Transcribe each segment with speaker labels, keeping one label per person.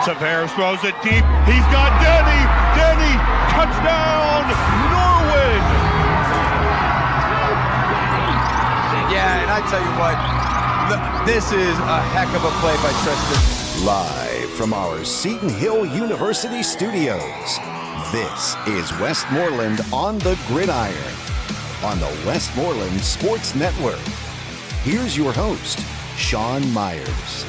Speaker 1: Tavares throws it deep. He's got Denny. Denny, touchdown, Norwin.
Speaker 2: Yeah, and I tell you what, this is a heck of a play by Tristan.
Speaker 3: Live from our Seton Hill University studios, this is Westmoreland on the Gridiron on the Westmoreland Sports Network. Here's your host, Sean Meyers.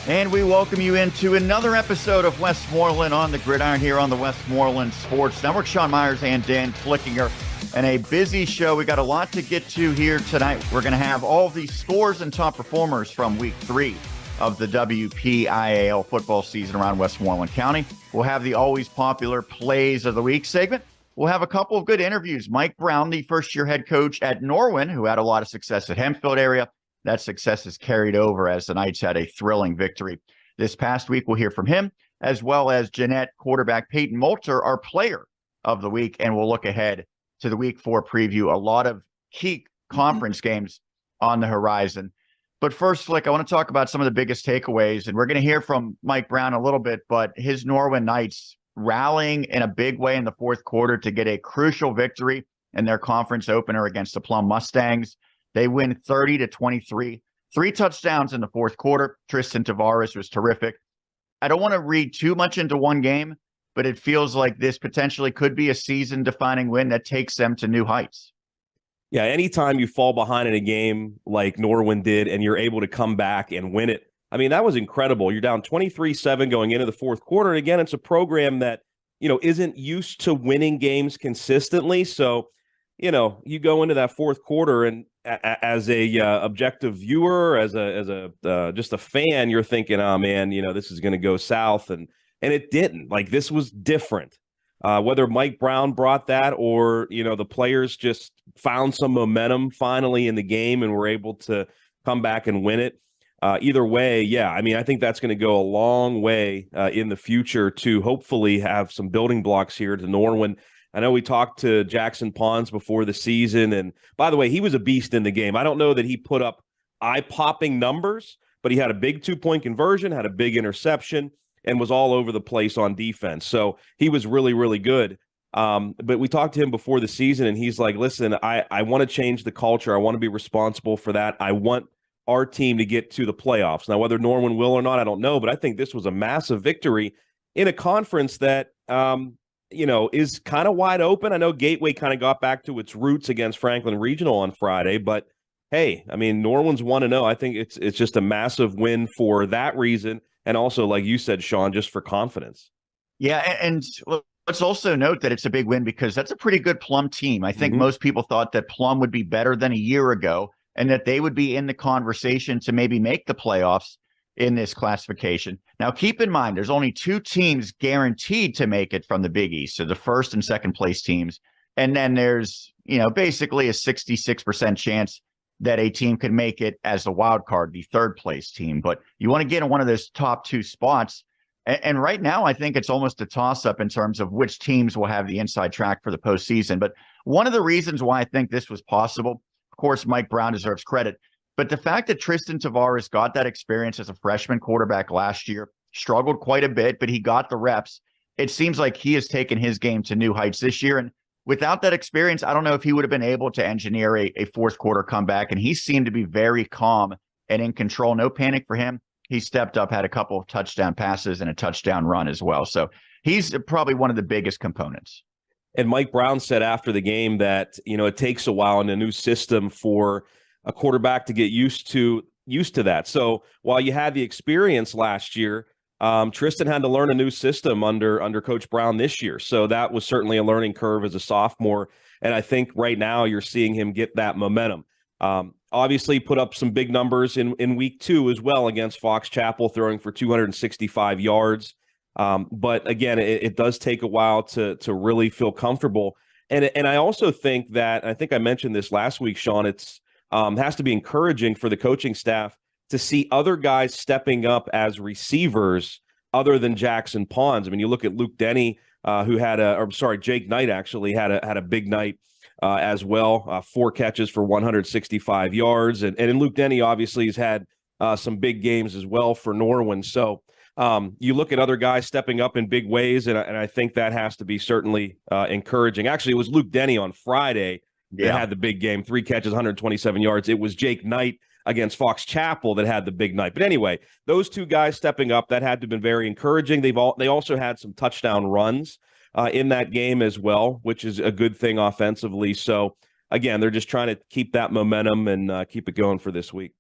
Speaker 4: And we welcome you into another episode of Westmoreland on the Gridiron here on the Westmoreland Sports Network. Sean Meyers and Dan Flickinger. And a busy show. We got a lot to get to here tonight. We're going to have all the scores and top performers from week 3 of the WPIAL football season around Westmoreland County. We'll have the always popular Plays of the Week segment. We'll have a couple of good interviews. Mike Brown, the first-year head coach at Norwin, who had a lot of success at Hempfield area. That success is carried over as the Knights had a thrilling victory this past week. We'll hear from him, as well as Jeannette quarterback Payton Molter, our player of the week, and we'll look ahead to the week 4 preview. A lot of key conference games on the horizon. But first, Flick, I want to talk about some of the biggest takeaways, and we're going to hear from Mike Brown a little bit, but his Norwin Knights rallying in a big way in the fourth quarter to get a crucial victory in their conference opener against the Plum Mustangs. They win 30-23, 3 touchdowns in the fourth quarter. Tristan Tavares was terrific. I don't want to read too much into one game, but it feels like this potentially could be a season-defining win that takes them to new heights.
Speaker 5: Yeah, anytime you fall behind in a game like Norwin did and you're able to come back and win it, I mean, that was incredible. You're down 23-7 going into the fourth quarter. And again, it's a program that, isn't used to winning games consistently. So, you go into that fourth quarter and as a objective viewer, as a just a fan, you're thinking, oh man, this is going to go south, and it didn't. Like, this was different. Whether Mike Brown brought that or the players just found some momentum finally in the game and were able to come back and win it. Either way, yeah, I mean, I think that's going to go a long way in the future to hopefully have some building blocks here to Norwin. I know we talked to Jackson Pons before the season, and by the way, he was a beast in the game. I don't know that he put up eye-popping numbers, but he had a big 2-point conversion, had a big interception, and was all over the place on defense. So he was really, really good. But we talked to him before the season, and he's like, listen, I want to change the culture. I want to be responsible for that. I want our team to get to the playoffs. Now, whether Norwin will or not, I don't know, but I think this was a massive victory in a conference that is kind of wide open. I know Gateway kind of got back to its roots against Franklin Regional on Friday, but hey, I mean, Norwin's 1-0. I think it's just a massive win for that reason, and also, like you said, Sean, just for confidence.
Speaker 4: Yeah, and let's also note that it's a big win because that's a pretty good Plum team. I think most people thought that Plum would be better than a year ago and that they would be in the conversation to maybe make the playoffs in this classification. Now, keep in mind, there's only 2 teams guaranteed to make it from the Big East, so the first and second place teams. And then there's, basically a 66% chance that a team could make it as the wild card, the third place team. But you want to get in one of those top 2 spots. And right now, I think it's almost a toss-up in terms of which teams will have the inside track for the postseason. But one of the reasons why I think this was possible, of course, Mike Brown deserves credit, but the fact that Tristan Tavares got that experience as a freshman quarterback last year, struggled quite a bit, but he got the reps. It seems like he has taken his game to new heights this year. And without that experience, I don't know if he would have been able to engineer a fourth quarter comeback. And he seemed to be very calm and in control. No panic for him. He stepped up, had a couple of touchdown passes and a touchdown run as well. So he's probably one of the biggest components.
Speaker 5: And Mike Brown said after the game that, it takes a while in a new system for a quarterback to get used to that. So while you had the experience last year, Tristan had to learn a new system under Coach Brown this year. So that was certainly a learning curve as a sophomore. And I think right now you're seeing him get that momentum. Obviously put up some big numbers in week 2 as well against Fox Chapel, throwing for 265 yards. But again, it does take a while to really feel comfortable. And I also think that, I think I mentioned this last week, Sean, it's has to be encouraging for the coaching staff to see other guys stepping up as receivers other than Jackson Pons. I mean, you look at Luke Denny, Jake Knight actually had a big night as well, 4 catches for 165 yards. And Luke Denny obviously has had some big games as well for Norwin. So you look at other guys stepping up in big ways, and I think that has to be certainly encouraging. Actually, it was Luke Denny on Friday that had the big game, 3 catches, 127 yards. It was Jake Knight against Fox Chapel that had the big night. But anyway, those two guys stepping up, that had to have been very encouraging. They also had some touchdown runs in that game as well, which is a good thing offensively. So, again, they're just trying to keep that momentum and keep it going for this week.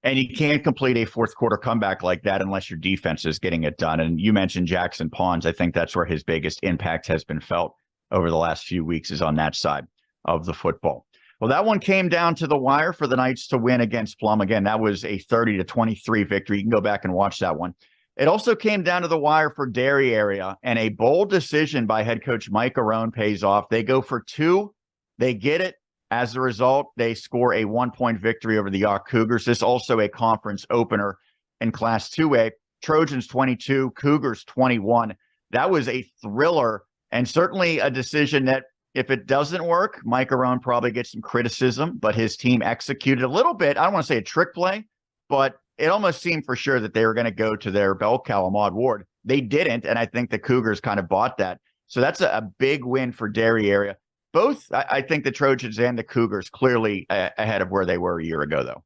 Speaker 4: And you can't complete a fourth quarter comeback like that unless your defense is getting it done. And you mentioned Jackson Pons. I think that's where his biggest impact has been felt over the last few weeks, is on that side of the football. Well, that one came down to the wire for the Knights to win against Plum. Again, that was a 30-23 victory. You can go back and watch that one. It also came down to the wire for Derry area, and a bold decision by head coach Mike Arone pays off. They go for 2. They get it. As a result, they score a 1-point victory over the York Cougars. This also a conference opener in Class 2A. Trojans 22, Cougars 21. That was a thriller, and certainly a decision that, if it doesn't work, Mike Arone probably gets some criticism, but his team executed a little bit. I don't want to say a trick play, but it almost seemed for sure that they were going to go to their bell cow, Ahmad Ward. They didn't, and I think the Cougars kind of bought that. So that's a big win for Derry area. Both, I think the Trojans and the Cougars clearly ahead of where they were a year ago, though.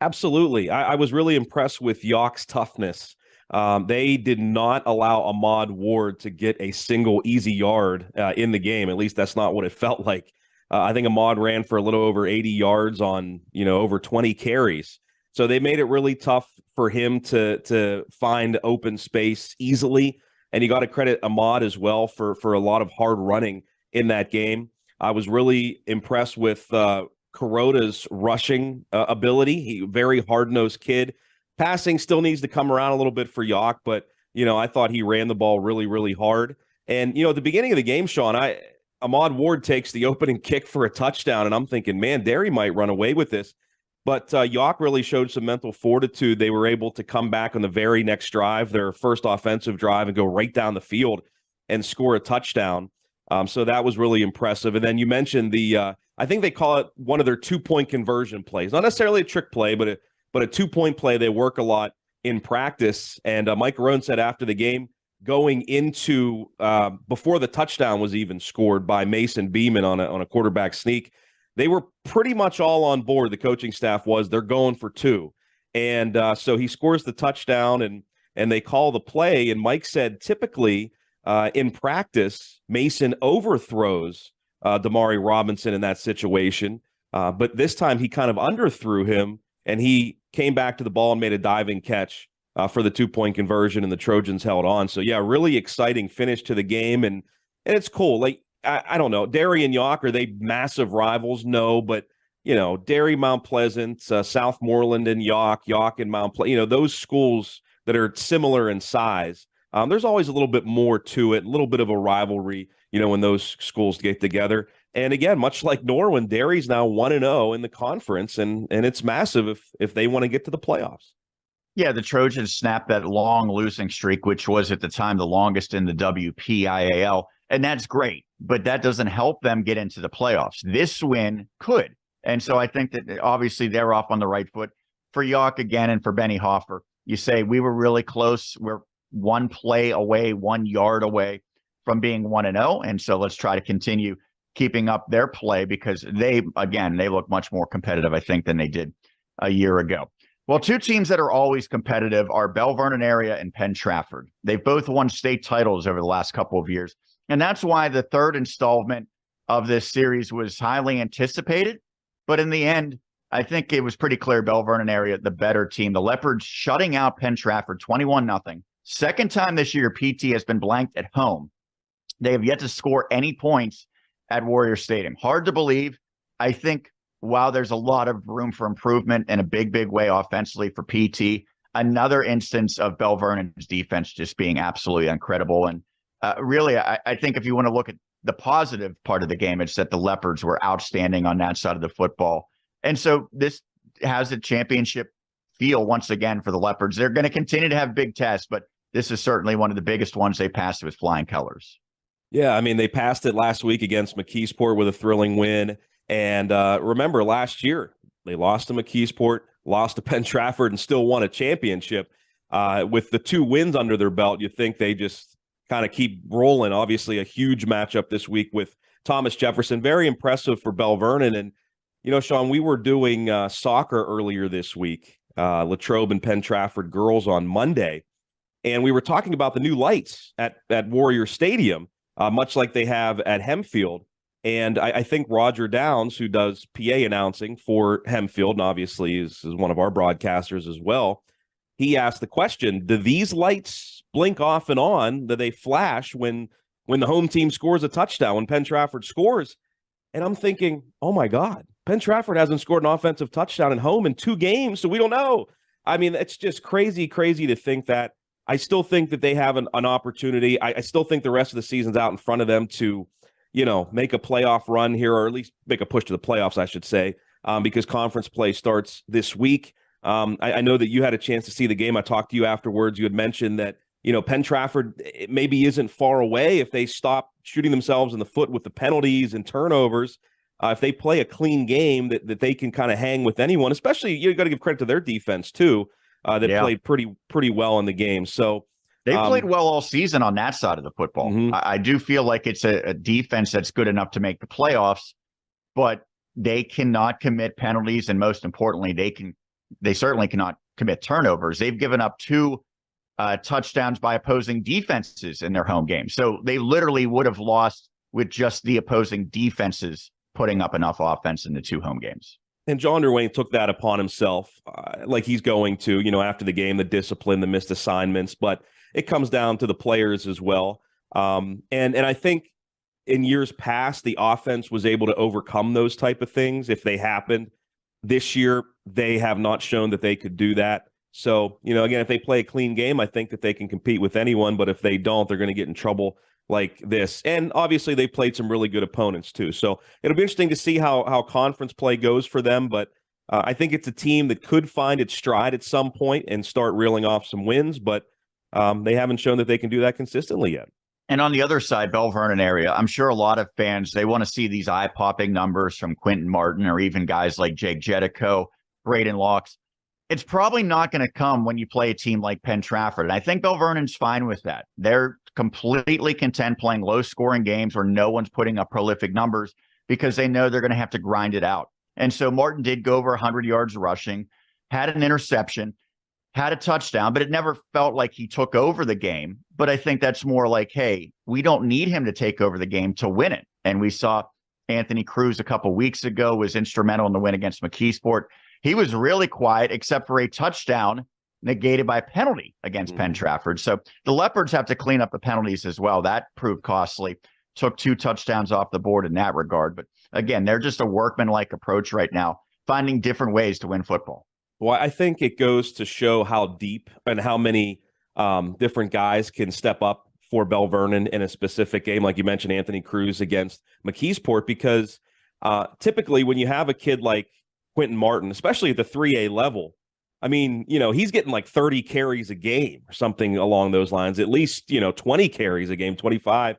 Speaker 5: Absolutely. I was really impressed with York's toughness. They did not allow Ahmad Ward to get a single easy yard in the game. At least that's not what it felt like. I think Ahmad ran for a little over 80 yards on, over 20 carries. So they made it really tough for him to find open space easily. And you got to credit Ahmad as well for a lot of hard running in that game. I was really impressed with Kuroda's rushing ability. He very hard-nosed kid. Passing still needs to come around a little bit for York, but, I thought he ran the ball really, really hard. And, at the beginning of the game, Sean, Ahmad Ward takes the opening kick for a touchdown, and I'm thinking, man, Derry might run away with this. But York really showed some mental fortitude. They were able to come back on the very next drive, their first offensive drive, and go right down the field and score a touchdown. So that was really impressive. And then you mentioned I think they call it one of their 2-point conversion plays. Not necessarily a trick play, but a 2-point play. They work a lot in practice. And Mike Arone said after the game, going into before the touchdown was even scored by Mason Beeman on a quarterback sneak, they were pretty much all on board. The coaching staff was. They're going for 2. And so he scores the touchdown, and they call the play. And Mike said typically in practice, Mason overthrows Damari Robinson in that situation. But this time he kind of underthrew him, and he came back to the ball and made a diving catch for the 2-point conversion, and the Trojans held on. So, yeah, really exciting finish to the game, and it's cool. Like, I don't know, Derry and York, are they massive rivals? No, but, Derry, Mount Pleasant, Southmoreland and York and Mount Pleasant, those schools that are similar in size, there's always a little bit more to it, a little bit of a rivalry, when those schools get together. And again, much like Norwin, Derry's now 1-0 in the conference, and it's massive if they want to get to the playoffs.
Speaker 4: Yeah, the Trojans snapped that long losing streak, which was at the time the longest in the WPIAL, and that's great. But that doesn't help them get into the playoffs. This win could. And so I think that obviously they're off on the right foot. For York again, and for Benny Hoffer, you say we were really close. We're 1 play away, 1 yard away from being 1-0. And so let's try to continue keeping up their play, because they look much more competitive, I think, than they did a year ago. Well, 2 teams that are always competitive are Bell Vernon area and Penn Trafford. They've both won state titles over the last couple of years. And that's why the third installment of this series was highly anticipated. But in the end, I think it was pretty clear Bell Vernon area, the better team. The Leopards shutting out Penn Trafford 21-0. Second time this year, PT has been blanked at home. They have yet to score any points at Warrior Stadium. Hard to believe. I think while there's a lot of room for improvement in a big, big way offensively for PT, another instance of Bell Vernon's defense just being absolutely incredible. And really, I think if you want to look at the positive part of the game, it's that the Leopards were outstanding on that side of the football. And so this has a championship feel once again for the Leopards. They're going to continue to have big tests, but this is certainly one of the biggest ones they passed with flying colors.
Speaker 5: Yeah, I mean, they passed it last week against McKeesport with a thrilling win. And remember, last year, they lost to McKeesport. lost to Penn Trafford and still won a championship. With the 2 wins under their belt, you think they just kind of keep rolling. Obviously, a huge matchup this week with Thomas Jefferson. Very impressive for Bell Vernon. And, Sean, we were doing soccer earlier this week, Latrobe and Penn Trafford girls on Monday. And we were talking about the new lights at Warrior Stadium, much like they have at Hempfield. And I think Roger Downs, who does PA announcing for Hempfield, and obviously is one of our broadcasters as well, he asked the question, do these lights blink off and on? Do they flash when the home team scores a touchdown, when Penn Trafford scores? And I'm thinking, oh, my God, Penn Trafford hasn't scored an offensive touchdown at home in 2 games, so we don't know. I mean, it's just crazy to think that. I still think that they have an opportunity. I still think the rest of the season's out in front of them to, make a playoff run here, or at least make a push to the playoffs, I should say, because conference play starts this week. I know that you had a chance to see the game. I talked to you afterwards. You had mentioned that, Penn Trafford maybe isn't far away if they stop shooting themselves in the foot with the penalties and turnovers. If they play a clean game, that they can kind of hang with anyone, especially you got to give credit to their defense, too. That played pretty well in the game. So
Speaker 4: they played well all season on that side of the football.
Speaker 5: Mm-hmm.
Speaker 4: I do feel like it's a defense that's good enough to make the playoffs, but they cannot commit penalties, and most importantly, they certainly cannot commit turnovers. They've given up 2 touchdowns by opposing defenses in their home game. So they literally would have lost with just the opposing defenses putting up enough offense in the 2 home games.
Speaker 5: And John Norwin took that upon himself, like he's going to, after the game, the discipline, the missed assignments, but it comes down to the players as well. And I think in years past, the offense was able to overcome those type of things if they happened. This year, they have not shown that they could do that. So, again, if they play a clean game, I think that they can compete with anyone, but if they don't, they're going to get in trouble like this. And obviously they played some really good opponents too. So it'll be interesting to see how conference play goes for them. But I think it's a team that could find its stride at some point and start reeling off some wins, but they haven't shown that they can do that consistently yet.
Speaker 4: And on the other side, Bell Vernon area, I'm sure a lot of fans, they want to see these eye-popping numbers from Quentin Martin or even guys like Jake Jetico, Braden Locks. It's probably not going to come when you play a team like Penn Trafford. And I think Bell Vernon's fine with that. They're completely content playing low-scoring games where no one's putting up prolific numbers because they know they're going to have to grind it out. And so Martin did go over 100 yards rushing, had an interception, had a touchdown, but it never felt like he took over the game. But I think that's more like, hey, we don't need him to take over the game to win it. And we saw Anthony Cruz a couple weeks ago was instrumental in the win against McKeesport. He was really quiet except for a touchdown negated by penalty against Penn Trafford. So the Leopards have to clean up the penalties as well. That proved costly. Took 2 touchdowns off the board in that regard. But again, they're just a workman-like approach right now, finding different ways to win football.
Speaker 5: Well, I think it goes to show how deep and how many different guys can step up for Bell Vernon in a specific game. Like you mentioned, Anthony Cruz against McKeesport, because typically when you have a kid like Quentin Martin, especially at the 3A level, I mean, he's getting like 30 carries a game or something along those lines, at least, 20 carries a game, 25.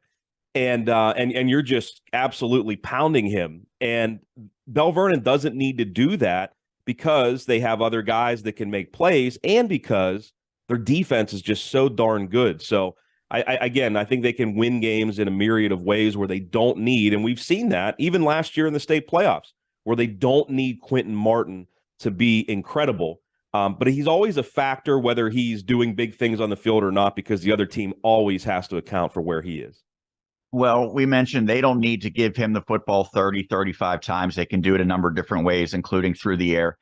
Speaker 5: And you're just absolutely pounding him. And Bell Vernon doesn't need to do that because they have other guys that can make plays and because their defense is just so darn good. So I think they can win games in a myriad of ways where they don't need, and we've seen that even last year in the state playoffs, where they don't need Quentin Martin to be incredible. But he's always a factor, whether he's doing big things on the field or not, because the other team always has to account for where he is.
Speaker 4: Well, we mentioned they don't need to give him the football 30, 35 times. They can do it a number of different ways, including through the air.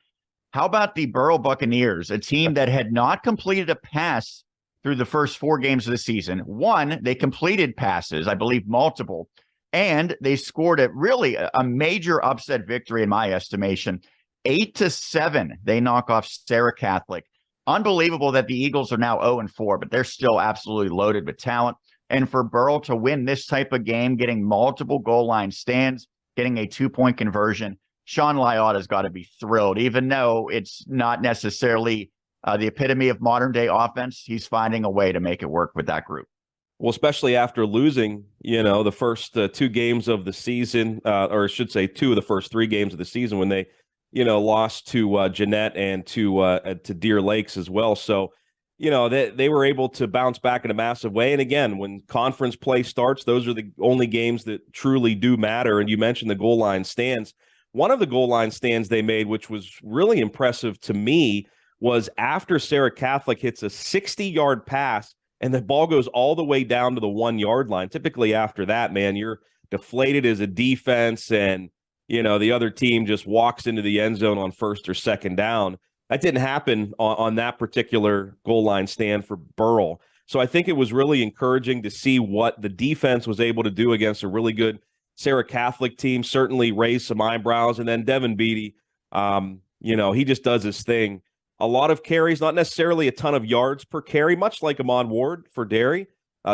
Speaker 4: How about the Borough Buccaneers, a team that had not completed a pass through the first 4 games of the season? One, they completed passes, I believe multiple, and they scored a major upset victory in my estimation. 8-7, they knock off Sarah Catholic. Unbelievable that the Eagles are now 0-4, but they're still absolutely loaded with talent. And for Borough to win this type of game, getting multiple goal line stands, getting a 2-point conversion, Sean Lyotta's got to be thrilled, even though it's not necessarily the epitome of modern day offense. He's finding a way to make it work with that group.
Speaker 5: Well, especially after losing, the first 2 games of the season, or I should say 2 of the first 3 games of the season when they lost to Jeannette and to Deer Lakes as well. So, they were able to bounce back in a massive way. And again, when conference play starts, those are the only games that truly do matter. And you mentioned the goal line stands. One of the goal line stands they made, which was really impressive to me, was after Sarah Catholic hits a 60-yard pass and the ball goes all the way down to the 1-yard line. Typically after that, man, you're deflated as a defense and, the other team just walks into the end zone on first or second down. That didn't happen on that particular goal line stand for Burrell. So I think it was really encouraging to see what the defense was able to do against a really good Sarah Catholic team. Certainly raised some eyebrows. And then Devin Beatty, he just does his thing. A lot of carries, not necessarily a ton of yards per carry, much like Ahmad Ward for Derry.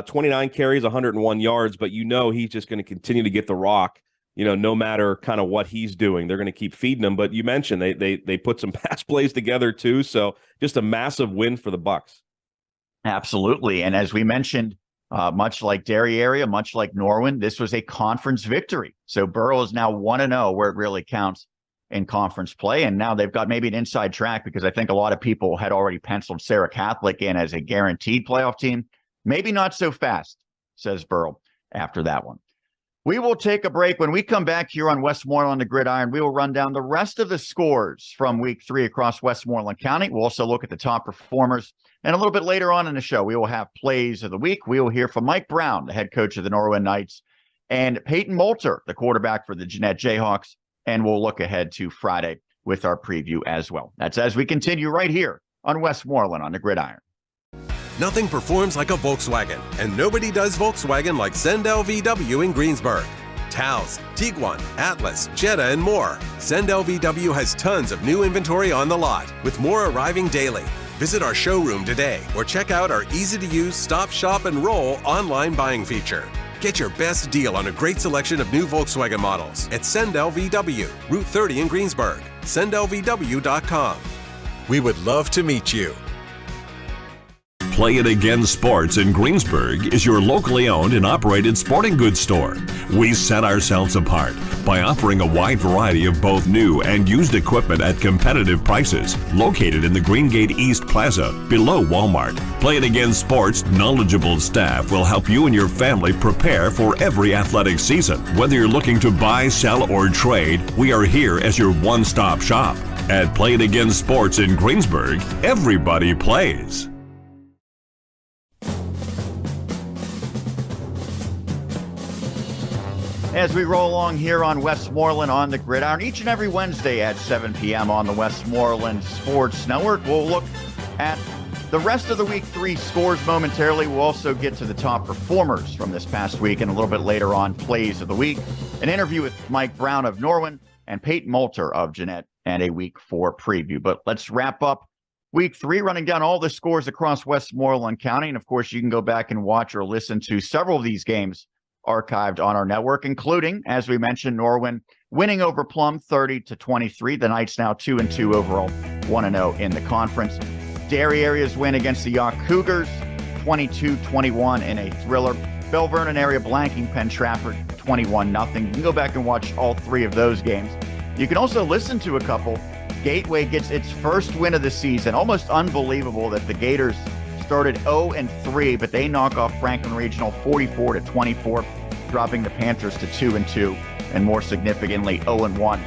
Speaker 5: 29 carries, 101 yards, but he's just going to continue to get the rock, no matter kind of what he's doing. They're going to keep feeding him. But you mentioned they put some pass plays together too, so just a massive win for the Bucks.
Speaker 4: Absolutely. And as we mentioned, much like Derry area, much like Norwin, this was a conference victory. So Burrell is now 1-0 where it really counts in conference play. And now they've got maybe an inside track because I think a lot of people had already penciled Sarah Catholic in as a guaranteed playoff team. Maybe not so fast, says Burrell after that one. We will take a break. When we come back here on Westmoreland on the Gridiron, we will run down the rest of the scores from week 3 across Westmoreland County. We'll also look at the top performers. And a little bit later on in the show, we will have plays of the week. We will hear from Mike Brown, the head coach of the Norwin Knights, and Payton Molter, the quarterback for the Jeannette Jayhawks. And we'll look ahead to Friday with our preview as well. That's as we continue right here on Westmoreland on the Gridiron.
Speaker 6: Nothing performs like a Volkswagen, and nobody does Volkswagen like Sendell VW in Greensburg. Taos, Tiguan, Atlas, Jetta, and more. Sendell VW has tons of new inventory on the lot, with more arriving daily. Visit our showroom today or check out our easy-to-use Stop, Shop, and Roll online buying feature. Get your best deal on a great selection of new Volkswagen models at Sendell VW, Route 30 in Greensburg. SendellVW.com. We would love to meet you.
Speaker 7: Play It Again Sports in Greensburg is your locally owned and operated sporting goods store. We set ourselves apart by offering a wide variety of both new and used equipment at competitive prices, located in the Greengate East Plaza below Walmart. Play It Again Sports' knowledgeable staff will help you and your family prepare for every athletic season. Whether you're looking to buy, sell, or trade, we are here as your one-stop shop. At Play It Again Sports in Greensburg, everybody plays.
Speaker 4: As we roll along here on Westmoreland on the Gridiron, each and every Wednesday at 7 p.m. on the Westmoreland Sports Network, we'll look at the rest of the Week 3 scores momentarily. We'll also get to the top performers from this past week and a little bit later on plays of the week, an interview with Mike Brown of Norwin and Payton Molter of Jeannette, and a Week 4 preview. But let's wrap up Week 3, running down all the scores across Westmoreland County. And, of course, you can go back and watch or listen to several of these games archived on our network, including, as we mentioned, Norwin winning over Plum 30-23. The Knights now 2-2 overall, 1-0 in the conference. Derry area's win against the Yacht Cougars, 22-21 in a thriller. Bell Vernon area blanking Penn Trafford, 21-0. You can go back and watch all 3 of those games. You can also listen to a couple. Gateway gets its first win of the season. Almost unbelievable that the Gators started 0-3, but they knock off Franklin Regional 44-24, dropping the Panthers to 2-2, and more significantly 0-1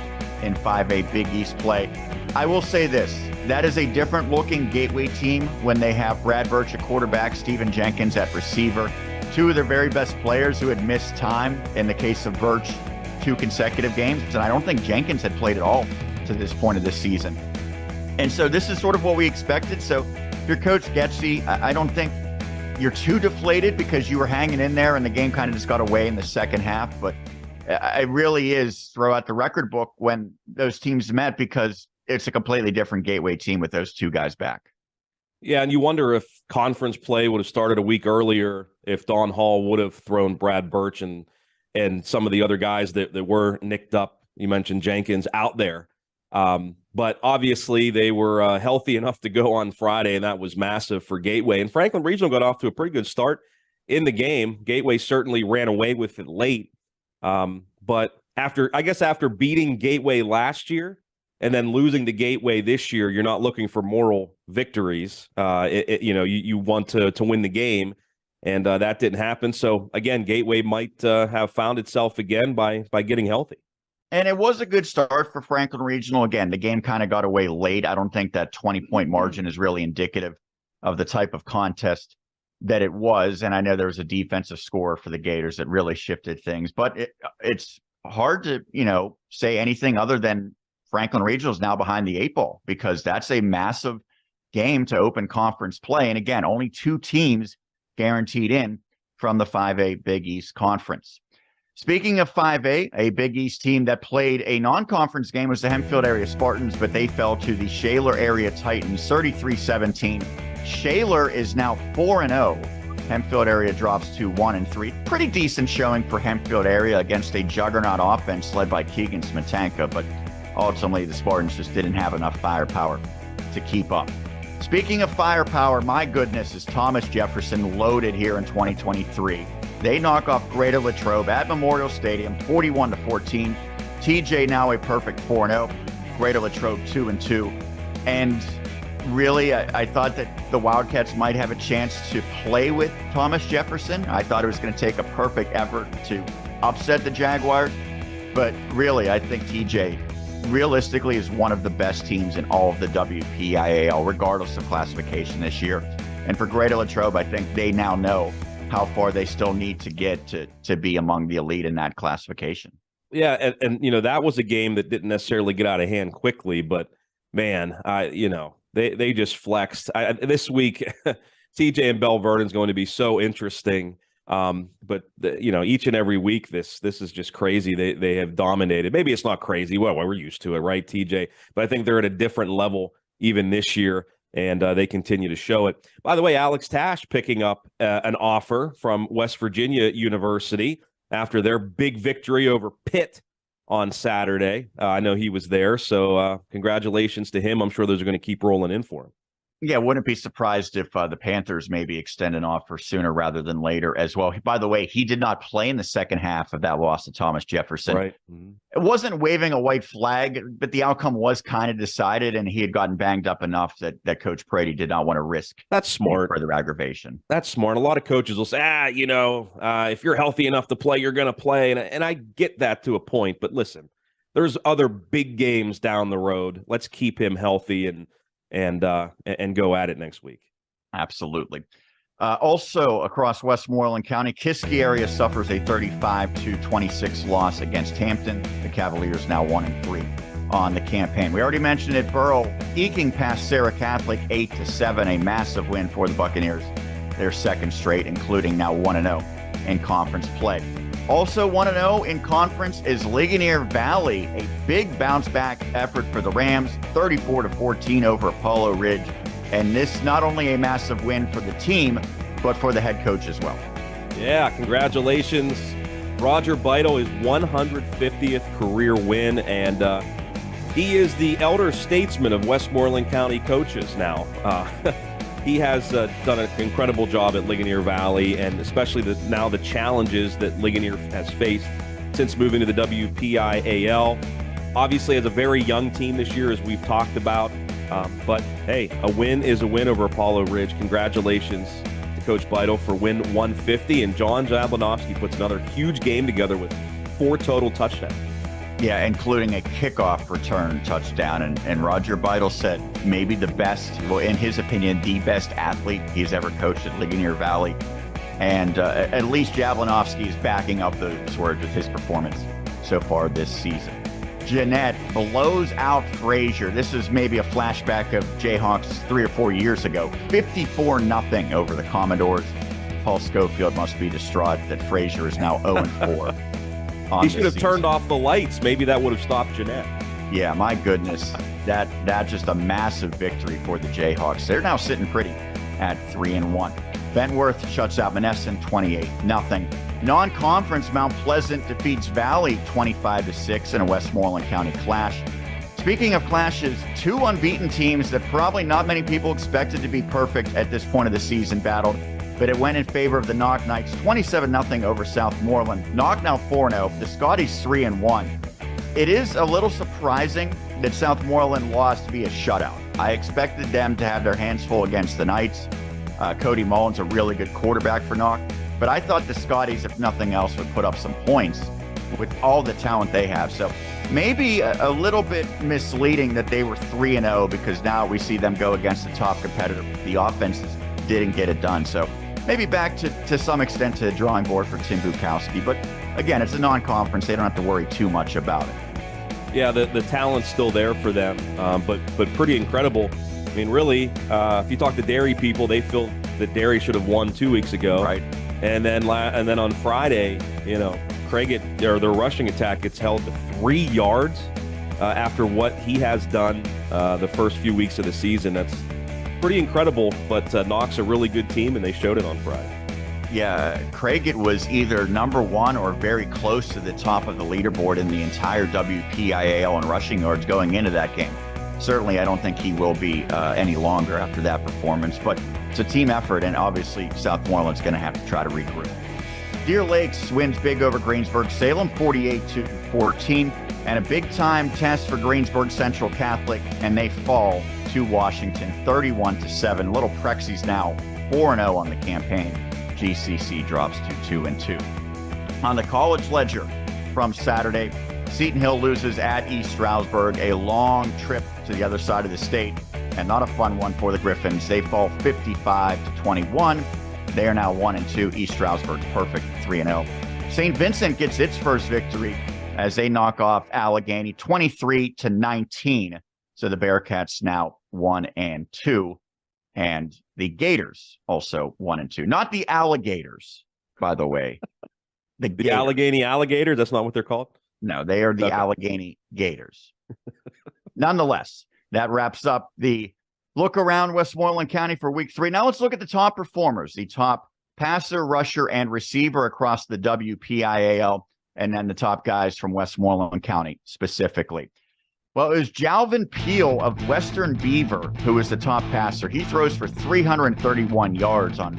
Speaker 4: in 5A Big East play. I will say this, that is a different looking Gateway team when they have Brad Birch at quarterback, Stephen Jenkins at receiver, 2 of their very best players who had missed time, in the case of Birch, 2 consecutive games, and I don't think Jenkins had played at all to this point of this season. And so this is sort of what we expected. So if your coach Getsy, I don't think you're too deflated because you were hanging in there and the game kind of just got away in the second half. But it really is throw out the record book when those teams met, because it's a completely different Gateway team with those 2 guys back.
Speaker 5: Yeah, and you wonder if conference play would have started a week earlier, if Don Hall would have thrown Brad Birch and some of the other guys that were nicked up. You mentioned Jenkins out there. But obviously they were healthy enough to go on Friday, and that was massive for Gateway. And Franklin Regional got off to a pretty good start in the game. Gateway certainly ran away with it late. But after beating Gateway last year, And then losing to Gateway this year, you're not looking for moral victories. You want to win the game, and that didn't happen. So again, Gateway might have found itself again by getting healthy.
Speaker 4: And it was a good start for Franklin Regional. Again, the game kind of got away late. I don't think that 20-point margin is really indicative of the type of contest that it was. And I know there was a defensive score for the Gators that really shifted things. But it's hard to, say anything other than Franklin Regional is now behind the 8 ball, because that's a massive game to open conference play. And again, only 2 teams guaranteed in from the 5A Big East Conference. Speaking of 5A, a Big East team that played a non-conference game was the Hempfield Area Spartans, but they fell to the Shaler Area Titans 33-17. Shaler is now 4-0. Hempfield Area drops to 1-3. Pretty decent showing for Hempfield Area against a juggernaut offense led by Keegan Smetanka, but ultimately the Spartans just didn't have enough firepower to keep up. Speaking of firepower, my goodness, is Thomas Jefferson loaded here in 2023. They knock off Greater Latrobe at Memorial Stadium, 41-14. TJ now a perfect 4-0. Greater Latrobe 2-2. And really, I thought that the Wildcats might have a chance to play with Thomas Jefferson. I thought it was going to take a perfect effort to upset the Jaguars. But really, I think TJ realistically is one of the best teams in all of the WPIAL, regardless of classification this year. And for Greater Latrobe, I think they now know how far they still need to get to be among the elite in that classification.
Speaker 5: Yeah, and that was a game that didn't necessarily get out of hand quickly, but man, they just flexed. This week, TJ and Bell Vernon's going to be so interesting. But each and every week, this is just crazy. They have dominated. Maybe it's not crazy. Well, we're used to it, right, TJ? But I think they're at a different level even this year, and they continue to show it. By the way, Alex Tash picking up an offer from West Virginia University after their big victory over Pitt on Saturday. I know he was there, so congratulations to him. I'm sure those are going to keep rolling in for him.
Speaker 4: Yeah, wouldn't be surprised if the Panthers maybe extend an offer sooner rather than later as well. By the way, he did not play in the second half of that loss to Thomas Jefferson.
Speaker 5: Right. Mm-hmm.
Speaker 4: It wasn't waving a white flag, but the outcome was kind of decided, and he had gotten banged up enough that Coach Brady did not want to risk.
Speaker 5: That's smart.
Speaker 4: Further aggravation.
Speaker 5: That's smart. A lot of coaches will say, if you're healthy enough to play, you're going to play. And I get that to a point. But listen, there's other big games down the road. Let's keep him healthy and go at it next week.
Speaker 4: Absolutely. Also, across Westmoreland County, Kiski area suffers a 35-26 loss against Hampton. The Cavaliers now 1-3 on the campaign. We already mentioned it. Burrow eking past Sarah Catholic 8-7, a massive win for the Buccaneers. Their second straight, including now 1-0 in conference play. Also 1-0 in conference is Ligonier Valley, a big bounce-back effort for the Rams, 34-14 over Apollo Ridge. And this not only a massive win for the team, but for the head coach as well.
Speaker 5: Yeah, congratulations. Roger Beidel, his 150th career win, and he is the elder statesman of Westmoreland County coaches now. He has done an incredible job at Ligonier Valley, and especially now the challenges that Ligonier has faced since moving to the WPIAL. Obviously, as a very young team this year, as we've talked about. But, hey, a win is a win over Apollo Ridge. Congratulations to Coach Beidel for win 150. And John Jablonowski puts another huge game together with 4 total touchdowns.
Speaker 4: Yeah, including a kickoff return touchdown. And Roger Beidel said maybe the best, well, in his opinion, the best athlete he's ever coached at Ligonier Valley. And at least Jablonowski is backing up those words with his performance so far this season. Jeannette blows out Fraser. This is maybe a flashback of Jayhawks 3 or 4 years ago. 54-0 over the Commodores. Paul Schofield must be distraught that Fraser is now 0-4.
Speaker 5: He should have turned off the lights. Maybe that would have stopped Jeannette.
Speaker 4: Yeah, my goodness. That's just a massive victory for the Jayhawks. They're now sitting pretty at 3-1. Bentworth shuts out Monessen 28-0. Non-conference, Mount Pleasant defeats Valley 25-6 in a Westmoreland County clash. Speaking of clashes, 2 unbeaten teams that probably not many people expected to be perfect at this point of the season battled, but it went in favor of the Knock Knights 27-0 over Southmoreland. Knock now 4-0. The Scotties 3-1. it is a little surprising that Southmoreland lost via shutout. I expected them to have their hands full against the Knights. Cody Mullen's a really good quarterback for Knock, but I thought the Scotties, if nothing else, would put up some points with all the talent they have. So maybe a little bit misleading that they were 3-0 because now we see them go against the top competitor. The offense didn't get it done. So maybe back to some extent to the drawing board for Tim Bukowski. But again, it's a non-conference. They don't have to worry too much about it.
Speaker 5: Yeah, the talent's still there for them, but pretty incredible. I mean, really, if you talk to Derry people, they feel that Derry should have won 2 weeks ago.
Speaker 4: Right.
Speaker 5: And then on Friday, their rushing attack gets held to 3 yards after what he has done the first few weeks of the season. That's pretty incredible, but Knox a really good team, and they showed it on Friday.
Speaker 4: Yeah, Craig was either number one or very close to the top of the leaderboard in the entire WPIAL in rushing yards going into that game. Certainly, I don't think he will be any longer after that performance, but it's a team effort, and obviously Southmoreland's going to have to try to regroup. Deer Lakes wins big over Greensburg-Salem, 48-14, and a big-time test for Greensburg Central Catholic, and they fall to Washington, 31-7. Little Prexies now 4-0 on the campaign. GCC drops to 2-2. On the college ledger from Saturday, Seton Hill loses at East Stroudsburg, a long trip to the other side of the state, and not a fun one for the Griffins. They fall 55-21. They are now 1-2. East Stroudsburg's perfect, 3-0. St. Vincent gets its first victory as they knock off Allegheny 23-19. So the Bearcats now 1-2. And the Gators also 1-2. Not the Alligators, by the way.
Speaker 5: The Allegheny Alligators, that's not what they're called?
Speaker 4: No, they are the Allegheny Gators. Nonetheless, that wraps up the look around Westmoreland County for week 3. Now let's look at the top performers, the top passer, rusher, and receiver across the WPIAL, and then the top guys from Westmoreland County specifically. Well, it was Jalvin Peel of Western Beaver who is the top passer. He throws for 331 yards on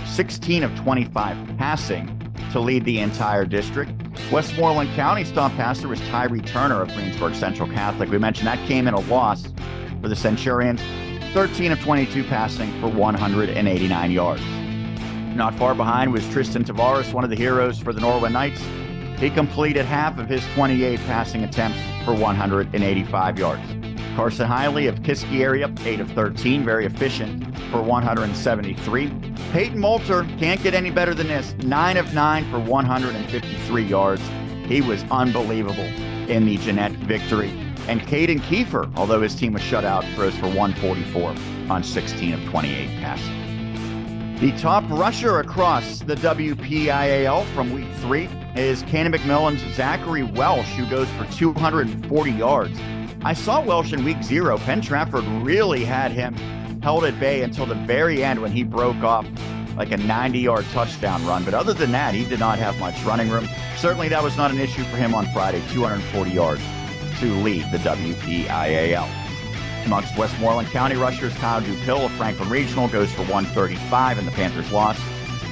Speaker 4: 16 of 25 passing to lead the entire district. Westmoreland County's top passer was Tyree Turner of Greensburg Central Catholic. We mentioned that came in a loss for the Centurions, 13 of 22 passing for 189 yards. Not far behind was Tristan Tavares, one of the heroes for the Norwin Knights. He completed half of his 28 passing attempts for 185 yards. Carson Hiley of Kiski area, 8 of 13, very efficient for 173. Payton Molter, can't get any better than this, 9 of 9 for 153 yards. He was unbelievable in the Jeannette victory. And Caden Kiefer, although his team was shut out, throws for 144 on 16 of 28 passing. The top rusher across the WPIAL from week 3 is Cannon McMillan's Zachary Welsh, who goes for 240 yards. I saw Welsh in week 0. Penn Trafford really had him held at bay until the very end when he broke off like a 90-yard touchdown run. But other than that, he did not have much running room. Certainly that was not an issue for him on Friday, 240 yards to lead the WPIAL. Amongst Westmoreland County rushers, Kyle Dupill of Franklin Regional goes for 135 in the Panthers' loss.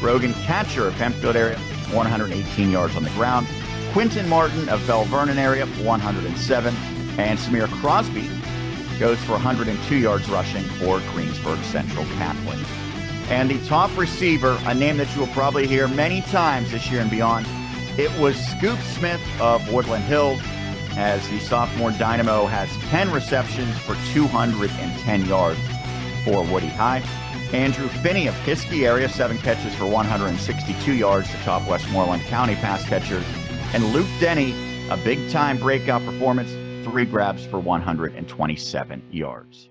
Speaker 4: Rogan Catcher of Hempfield area, 118 yards on the ground. Quinton Martin of Bell Vernon area, 107. And Samir Crosby goes for 102 yards rushing for Greensburg Central Catholic. And the top receiver, a name that you will probably hear many times this year and beyond, it was Scoop Smith of Woodland Hills, as the sophomore Dynamo has 10 receptions for 210 yards for Woody High. Andrew Finney of Kiski area, 7 catches for 162 yards, the top Westmoreland County pass catchers. And Luke Denny, a big-time breakout performance, 3 grabs for 127 yards.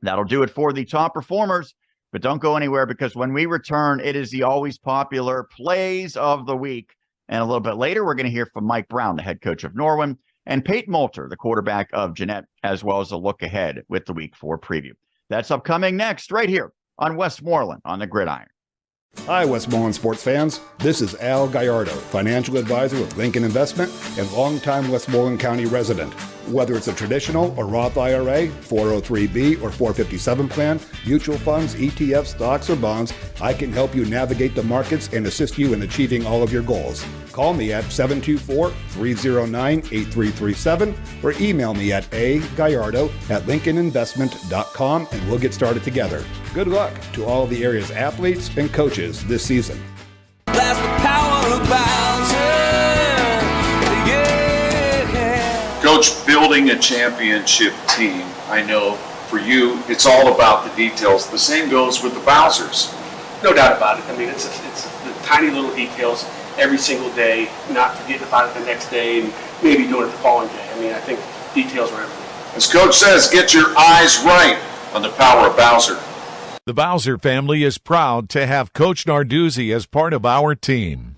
Speaker 4: That'll do it for the top performers, but don't go anywhere because when we return, it is the always popular Plays of the Week. And a little bit later, we're going to hear from Mike Brown, the head coach of Norwin, and Payton Molter, the quarterback of Jeannette, as well as a look ahead with the Week 4 preview. That's upcoming next, right here on Westmoreland on the Gridiron.
Speaker 8: Hi, Westmoreland sports fans. This is Al Gallardo, financial advisor with Lincoln Investment and longtime Westmoreland County resident. Whether it's a traditional or Roth IRA, 403B or 457 plan, mutual funds, ETFs, stocks, or bonds, I can help you navigate the markets and assist you in achieving all of your goals. Call me at 724-309-8337 or email me at agallardo@lincolninvestment.com and we'll get started together. Good luck to all of the area's athletes and coaches this season.
Speaker 9: That's the power of Bowser. Yeah.
Speaker 10: Coach, building a championship team, I know for you, it's all about the details. The same goes with the Bowsers.
Speaker 11: No doubt about it. I mean, it's the tiny little details every single day, not forgetting about it the next day and maybe doing it the following day. I mean, I think details are everything.
Speaker 10: As Coach says, get your eyes right on the power of Bowser.
Speaker 12: The Bowser family is proud to have Coach Narduzzi as part of our team.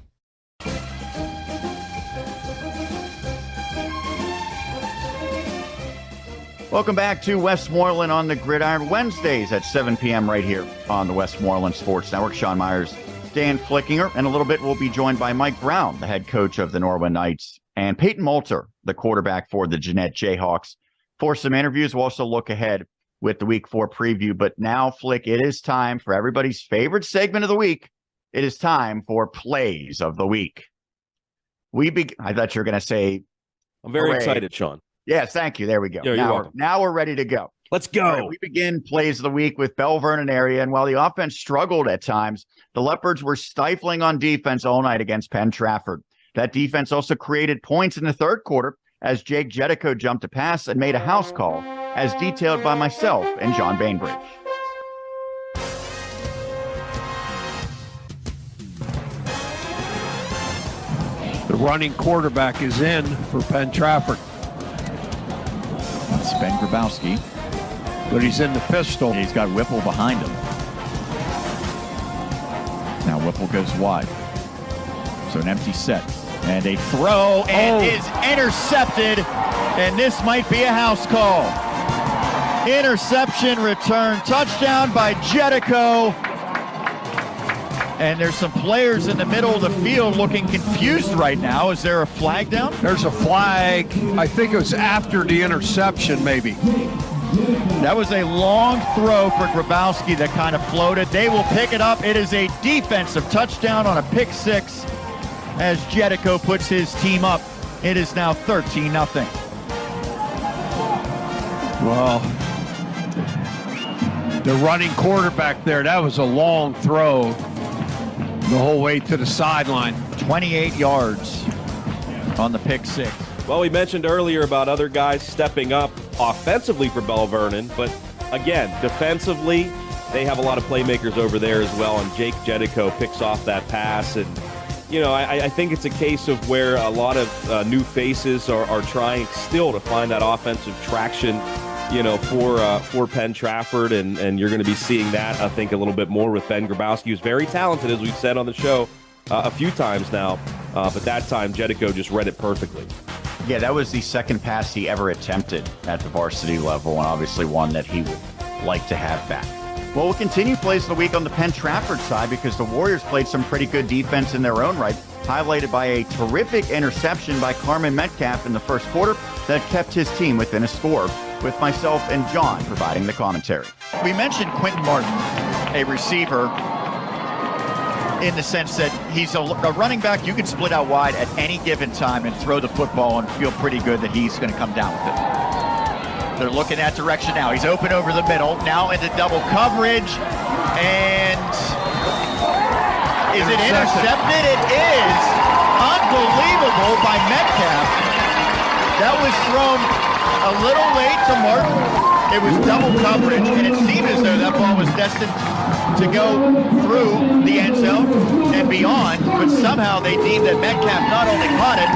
Speaker 4: Welcome back to Westmoreland on the Gridiron, Wednesdays at 7 p.m. right here on the Westmoreland Sports Network. Sean Meyers, Dan Flickinger, and a little bit we'll be joined by Mike Brown, the head coach of the Norwin Knights, and Payton Molter, the quarterback for the Jeannette Jayhawks, for some interviews. We'll also look ahead with the Week 4 preview. But now, Flick, it is time for everybody's favorite segment of the week. It is time for Plays of the Week. I thought you were going to say...
Speaker 5: I'm very excited, Sean.
Speaker 4: Yes, thank you. There we go.
Speaker 5: Yeah,
Speaker 4: now we're ready to go.
Speaker 5: Let's go.
Speaker 4: Right, we begin Plays of the Week with Bell Vernon area. And while the offense struggled at times, the Leopards were stifling on defense all night against Penn Trafford. That defense also created points in the third quarter as Jake Jedico jumped a pass and made a house call, as detailed by myself and John Bainbridge.
Speaker 13: The running quarterback is in for Penn Trafford.
Speaker 4: That's Ben Grabowski.
Speaker 13: But he's in the pistol.
Speaker 4: He's got Whipple behind him. Now Whipple goes wide. So an empty set. And a throw, and is intercepted. And this might be a house call. Interception return. Touchdown by Jedico. And there's some players in the middle of the field looking confused right now. Is there a flag down?
Speaker 13: There's a flag. I think it was after the interception, maybe.
Speaker 4: That was a long throw for Grabowski that kind of floated. They will pick it up. It is a defensive touchdown on a pick six as Jedico puts his team up. It is now 13-0.
Speaker 13: Well, the running quarterback there, that was a long throw the whole way to the sideline.
Speaker 4: 28 yards on the pick six.
Speaker 5: Well, we mentioned earlier about other guys stepping up offensively for Bell Vernon, but again, defensively, they have a lot of playmakers over there as well, and Jake Jedico picks off that pass. And, you know, I think it's a case of where a lot of new faces are trying still to find that offensive traction, you know, for Penn Trafford, and you're going to be seeing that, I think, a little bit more with Ben Grabowski, who's very talented, as we've said on the show a few times now, but that time Jedico just read it perfectly.
Speaker 4: Yeah, that was the second pass he ever attempted at the varsity level, and obviously one that he would like to have back. Well, we'll continue Plays of the Week on the Penn Trafford side because the Warriors played some pretty good defense in their own right, highlighted by a terrific interception by Carmen Metcalf in the first quarter that kept his team within a score, with myself and John providing the commentary. We mentioned Quentin Martin, a receiver, in the sense that he's a running back you can split out wide at any given time and throw the football and feel pretty good that he's going to come down with it. They're looking that direction now. He's open over the middle, now into double coverage, and is it intercepted? It is. Unbelievable by Metcalf. That was thrown a little late to Martin. It was double coverage, and it seemed as though that ball was destined to go through the end zone and beyond, but somehow they deemed that Metcalf not only caught it,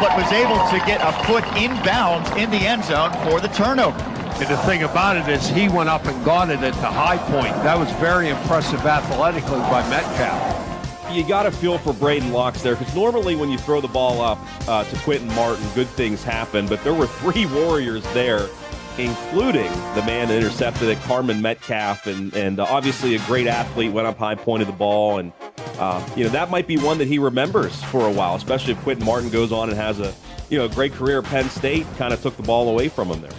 Speaker 4: but was able to get a foot inbounds in the end zone for the turnover.
Speaker 13: And the thing about it is he went up and got it at the high point. That was very impressive athletically by Metcalf.
Speaker 5: You got to feel for Braden Locks there, because normally when you throw the ball up to Quentin Martin, good things happen, but there were three Warriors there, including the man that intercepted it, Carmen Metcalf, and obviously a great athlete, went up high, pointed the ball, and you know, that might be one that he remembers for a while, especially if Quentin Martin goes on and has great career at Penn State, kind of took the ball away from him there.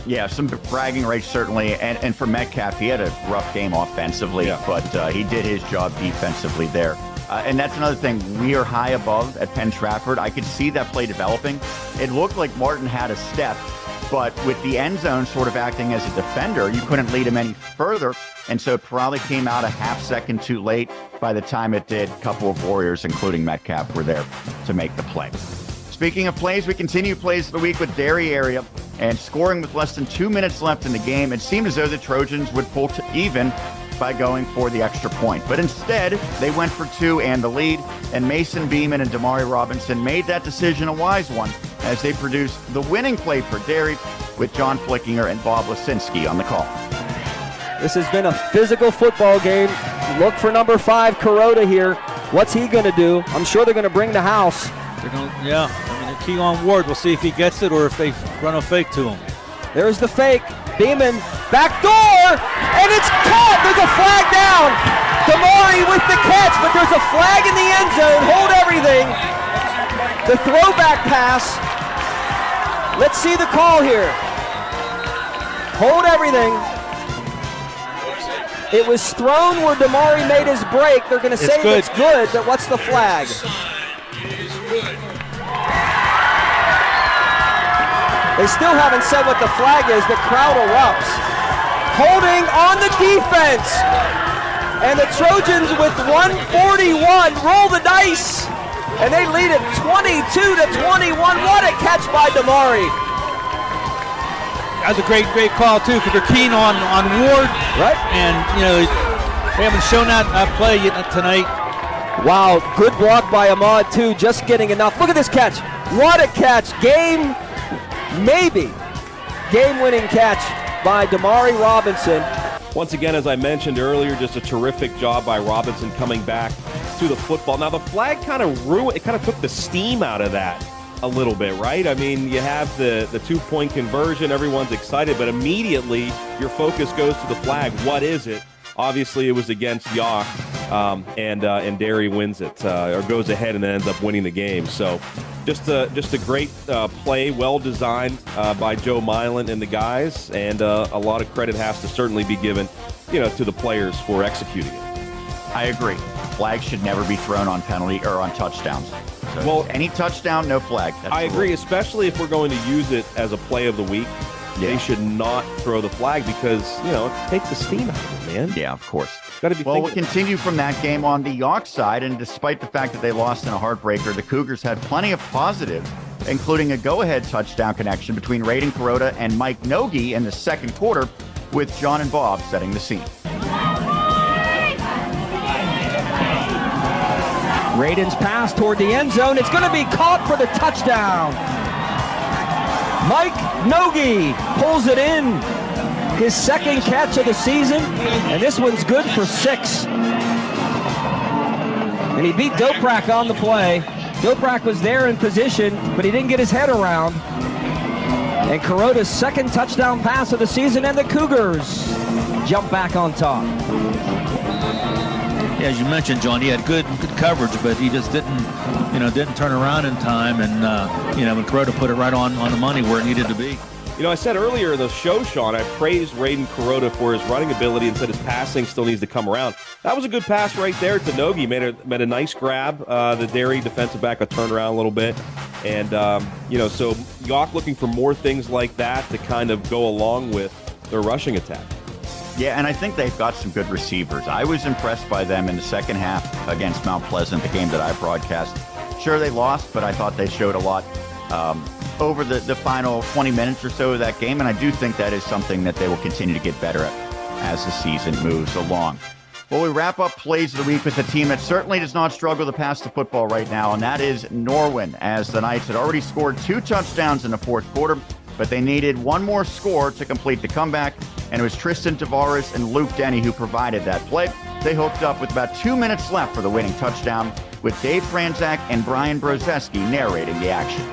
Speaker 4: Yeah, some bragging rights certainly, and for Metcalf, he had a rough game offensively, but he did his job defensively there. And that's another thing. We are high above at Penn Trafford. I could see that play developing. It looked like Martin had a step, but with the end zone sort of acting as a defender, you couldn't lead him any further, and so it probably came out a half second too late. By the time it did, a couple of Warriors, including Metcalf, were there to make the play. Speaking of plays, we continue plays of the week with Derry area, and scoring with less than 2 minutes left in the game, it seemed as though the Trojans would pull to even by going for the extra point. But instead, they went for two and the lead, and Mason Beeman and Damari Robinson made that decision a wise one as they produced the winning play for Derry with John Flickinger and Bob Lasinski on the call.
Speaker 14: This has been a physical football game. Look for number 5, Kuroda here. What's he going to do? I'm sure they're going to bring the house.
Speaker 15: They're going to, they're key on Ward. We'll see if he gets it or if they run a fake to him.
Speaker 14: There's the fake. Beeman, back door, and it's caught. There's a flag down. Damari with the catch, but there's a flag in the end zone. Hold everything. The throwback pass. Let's see the call here. Hold everything. It was thrown where Damari made his break. They're going to say it's good, but what's the flag? They still haven't said what the flag is. The crowd erupts. Holding on the defense. And the Trojans with 141 roll the dice. And they lead it 22-21. What a catch by Damari.
Speaker 15: That's a great call, too, because they're keen on Ward.
Speaker 14: Right.
Speaker 15: And, they haven't shown that play yet tonight.
Speaker 14: Wow, good block by Ahmad, too, just getting enough. Look at this catch. What a catch. Game-winning catch by Damari Robinson.
Speaker 5: Once again, as I mentioned earlier, just a terrific job by Robinson coming back to the football. Now, the flag kind of took the steam out of that a little bit, right? I mean, you have the 2-point conversion, everyone's excited, but immediately your focus goes to the flag. What is it? Obviously, it was against York, and Derry wins it, or goes ahead and then ends up winning the game. So just a great play, well designed by Joe Milan and the guys, and a lot of credit has to certainly be given, to the players for executing it.
Speaker 4: I agree. Flags should never be thrown on penalty or on touchdowns. So any touchdown, no flag. That's
Speaker 5: I agree, especially if we're going to use it as a play of the week. Yeah. They should not throw the flag because, it takes the steam out of it, man.
Speaker 4: Yeah, of course.
Speaker 5: We'll
Speaker 4: continue from that game on the York side, and despite the fact that they lost in a heartbreaker, the Cougars had plenty of positives, including a go-ahead touchdown connection between Raiden Kuroda and Mike Nogi in the second quarter, with John and Bob setting the scene.
Speaker 14: Raiden's pass toward the end zone. It's going to be caught for the touchdown. Mike Nogi pulls it in. His second catch of the season, and this one's good for 6. And he beat Doprak on the play. Doprak was there in position, but he didn't get his head around. And Kuroda's second touchdown pass of the season, and the Cougars jump back on top.
Speaker 15: Yeah, as you mentioned, John, he had good coverage, but he just didn't turn around in time. And when Kuroda put it right on the money where it needed to be.
Speaker 5: I said earlier in the show, Sean, I praised Raiden Kuroda for his running ability and said his passing still needs to come around. That was a good pass right there to Nogi. Made a nice grab. The Derry defensive back turned around a little bit. And, so York looking for more things like that to kind of go along with their rushing attack.
Speaker 4: Yeah, and I think they've got some good receivers. I was impressed by them in the second half against Mount Pleasant, the game that I broadcast. Sure, they lost, but I thought they showed a lot over the final 20 minutes or so of that game, and I do think that is something that they will continue to get better at as the season moves along. Well, we wrap up plays of the week with a team that certainly does not struggle to pass the football right now, and that is Norwin, as the Knights had already scored 2 touchdowns in the fourth quarter, but they needed one more score to complete the comeback, and it was Tristan Tavares and Luke Denny who provided that play. They hooked up with about 2 minutes left for the winning touchdown, with Dave Franzak and Brian Brozeski narrating the action.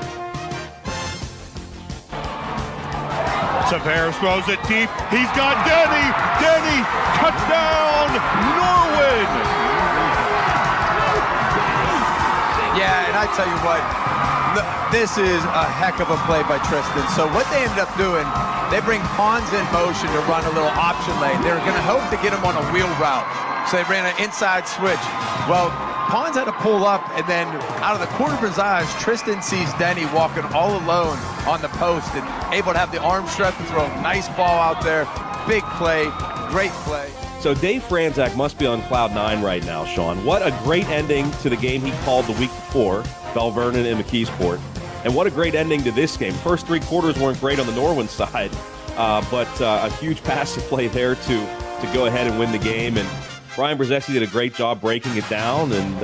Speaker 1: Tavares throws it deep. He's got Denny. Denny, touchdown, Norwin.
Speaker 2: Yeah, and I tell you what, This is a heck of a play by Tristan. So what they ended up doing, they bring Pons in motion to run a little option lane. They were going to hope to get him on a wheel route. So they ran an inside switch. Well, Pons had to pull up, and then out of the corner of his eyes, Tristan sees Denny walking all alone on the post and able to have the arm strength to throw a nice ball out there. Big play, great play.
Speaker 5: So Dave Franzak must be on cloud 9 right now, Sean. What a great ending to the game he called the week before, Bell Vernon and McKeesport. And what a great ending to this game. First 3 quarters weren't great on the Norwin side, but a huge passive play there to go ahead and win the game. And Brian Brzezzi did a great job breaking it down, and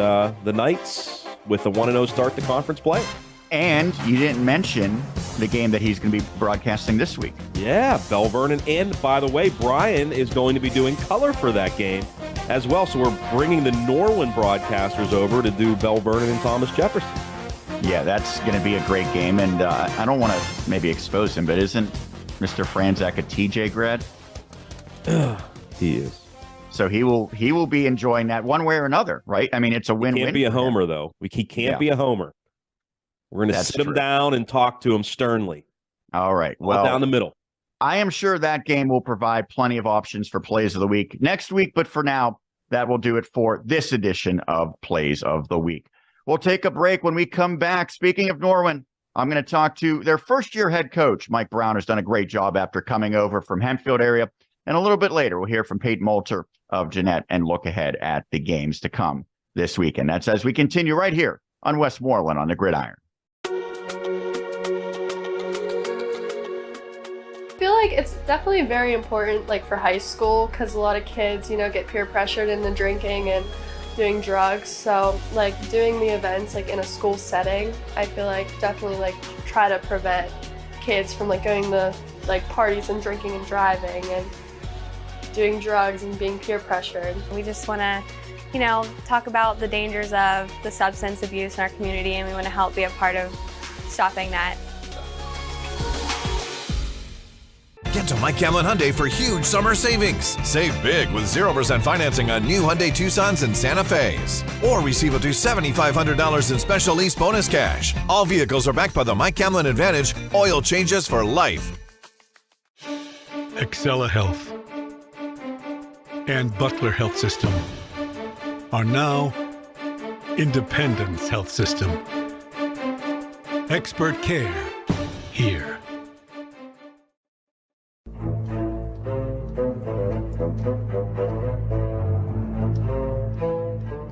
Speaker 5: the Knights with a 1-0 start to conference play.
Speaker 4: And you didn't mention the game that he's going to be broadcasting this week.
Speaker 5: Yeah, Bell Vernon. And by the way, Brian is going to be doing color for that game as well. So we're bringing the Norwin broadcasters over to do Bell Vernon and Thomas Jefferson.
Speaker 4: Yeah, that's going to be a great game. And I don't want to maybe expose him, but isn't Mr. Franzak a TJ grad?
Speaker 5: He is.
Speaker 4: So he will be enjoying that one way or another, right? I mean, it's a win-win.
Speaker 5: He can't be a homer, though. He can't be a homer. We're going to sit him down and talk to him sternly.
Speaker 4: All right. Well,
Speaker 5: down the middle.
Speaker 4: I am sure that game will provide plenty of options for Plays of the Week next week. But for now, that will do it for this edition of Plays of the Week. We'll take a break. When we come back, speaking of Norwin, I'm going to talk to their first-year head coach. Mike Brown has done a great job after coming over from Hempfield area. And a little bit later, we'll hear from Payton Molter of Jeannette and look ahead at the games to come this weekend. That's as we continue right here on Westmoreland on the Gridiron.
Speaker 16: I feel like it's definitely very important, like for high school, because a lot of kids, get peer pressured into drinking and doing drugs. So like doing the events like in a school setting, I feel like definitely like try to prevent kids from like going to like parties and drinking and driving and doing drugs and being peer pressured.
Speaker 17: We just want to, talk about the dangers of the substance abuse in our community, and we want to help be a part of stopping that.
Speaker 18: Get to Mike Camlin Hyundai for huge summer savings. Save big with 0% financing on new Hyundai Tucsons and Santa Fes. Or receive up to $7,500 in special lease bonus cash. All vehicles are backed by the Mike Camlin Advantage oil changes for life.
Speaker 19: Excella Health and Butler Health System are now Independence Health System. Expert care here.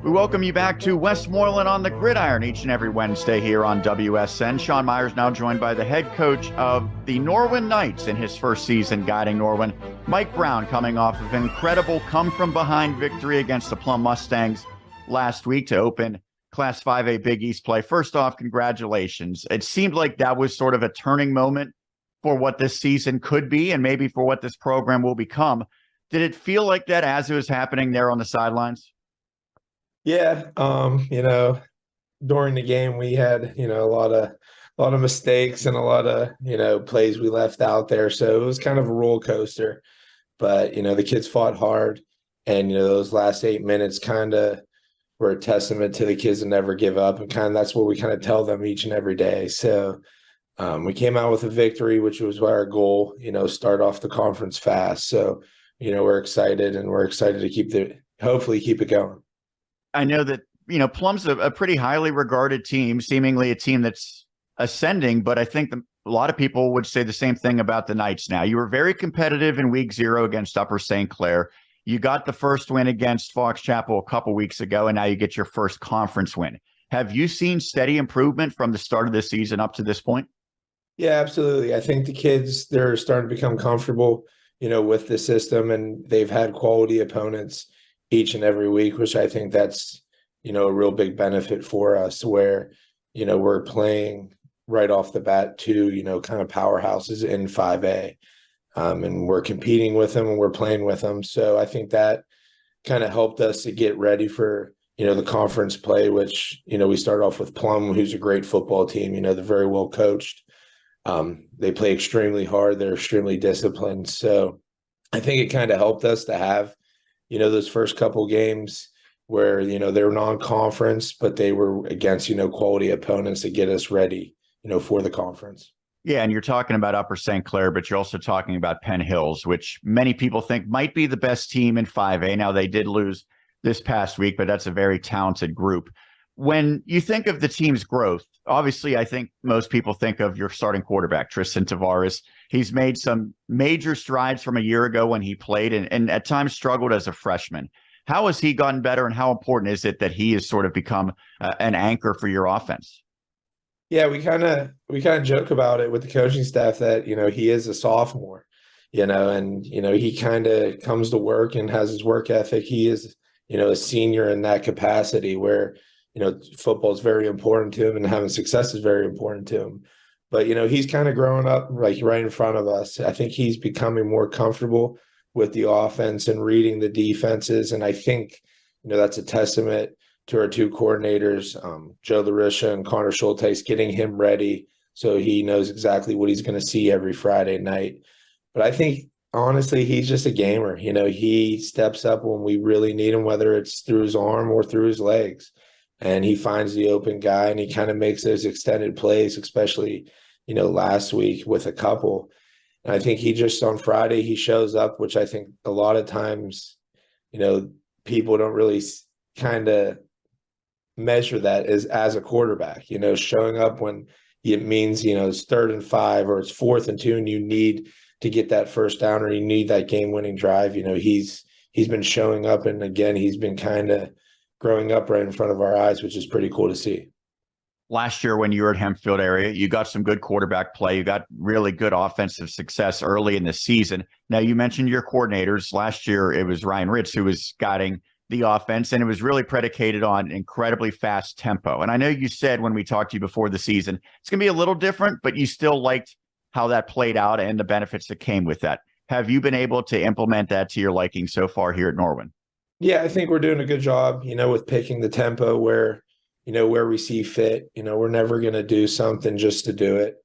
Speaker 4: We welcome you back to Westmoreland on the Gridiron each and every Wednesday here on WSN. Sean Meyers now joined by the head coach of the Norwin Knights in his first season guiding Norwin, Mike Brown, coming off of an incredible come-from-behind victory against the Plum Mustangs last week to open Class 5A Big East play. First off, congratulations. It seemed like that was sort of a turning moment for what this season could be and maybe for what this program will become. Did it feel like that as it was happening there on the sidelines?
Speaker 20: Yeah, during the game we had, a lot of mistakes and a lot of, plays we left out there. So it was kind of a roller coaster. But, the kids fought hard, and, those last 8 minutes kind of were a testament to the kids to never give up, and kind of that's what we kind of tell them each and every day. So we came out with a victory, which was our goal, start off the conference fast. So, we're excited, and we're excited to hopefully keep it going.
Speaker 4: I know that, Plum's a pretty highly regarded team, seemingly a team that's ascending, but I think a lot of people would say the same thing about the Knights now. You were very competitive in week 0 against Upper St. Clair. You got the first win against Fox Chapel a couple weeks ago, and now you get your first conference win. Have you seen steady improvement from the start of the season up to this point?
Speaker 20: Yeah, absolutely. I think the kids, they're starting to become comfortable, with the system, and they've had quality opponents each and every week, which I think that's, a real big benefit for us where, we're playing right off the bat two, kind of powerhouses in 5A. And we're competing with them and we're playing with them. So I think that kind of helped us to get ready for, the conference play, which, we start off with Plum, who's a great football team, they're very well coached. They play extremely hard. They're extremely disciplined. So I think it kind of helped us to have, those first couple games, where, they're non-conference, but they were against, quality opponents to get us ready, for the conference.
Speaker 4: Yeah, and you're talking about Upper St. Clair, but you're also talking about Penn Hills, which many people think might be the best team in 5A. Now, they did lose this past week, but that's a very talented group. When you think of the team's growth, obviously, I think most people think of your starting quarterback, Tristan Tavares. He's made some major strides from a year ago when he played and at times struggled as a freshman. How has he gotten better, and how important is it that he has sort of become an anchor for your offense?
Speaker 20: Yeah, we kind of joke about it with the coaching staff that, he is a sophomore, and, he kind of comes to work and has his work ethic. He is, a senior in that capacity where, football is very important to him and having success is very important to him. But, he's kind of growing up like right in front of us. I think he's becoming more comfortable with the offense and reading the defenses. And I think, that's a testament to our two coordinators, Joe LaRisha and Connor Schulteis, getting him ready so he knows exactly what he's going to see every Friday night. But I think, honestly, he's just a gamer. He steps up when we really need him, whether it's through his arm or through his legs. And he finds the open guy, and he kind of makes those extended plays, especially, last week with a couple. And I think he just on Friday, he shows up, which I think a lot of times, people don't really kind of measure that as a quarterback, showing up when it means, it's 3rd and 5 or it's 4th and 2 and you need to get that first down or you need that game-winning drive. He's been showing up, and again, he's been kind of growing up right in front of our eyes, which is pretty cool to see.
Speaker 4: Last year when you were at Hempfield area, you got some good quarterback play. You got really good offensive success early in the season. Now, you mentioned your coordinators. Last year, it was Ryan Ritz who was guiding the offense, and it was really predicated on incredibly fast tempo. And I know you said when we talked to you before the season, it's going to be a little different, but you still liked how that played out and the benefits that came with that. Have you been able to implement that to your liking so far here at Norwin?
Speaker 20: Yeah, I think we're doing a good job, with picking the tempo where we see fit. We're never going to do something just to do it.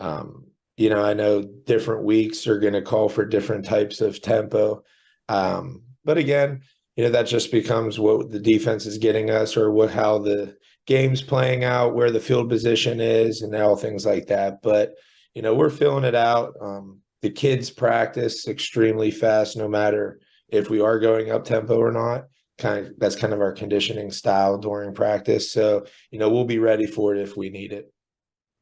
Speaker 20: I know different weeks are going to call for different types of tempo. But again, that just becomes what the defense is getting us or how the game's playing out, where the field position is, and all things like that. But, we're filling it out. The kids practice extremely fast, no matter if we are going up tempo or not. That's kind of our conditioning style during practice. So, we'll be ready for it if we need it.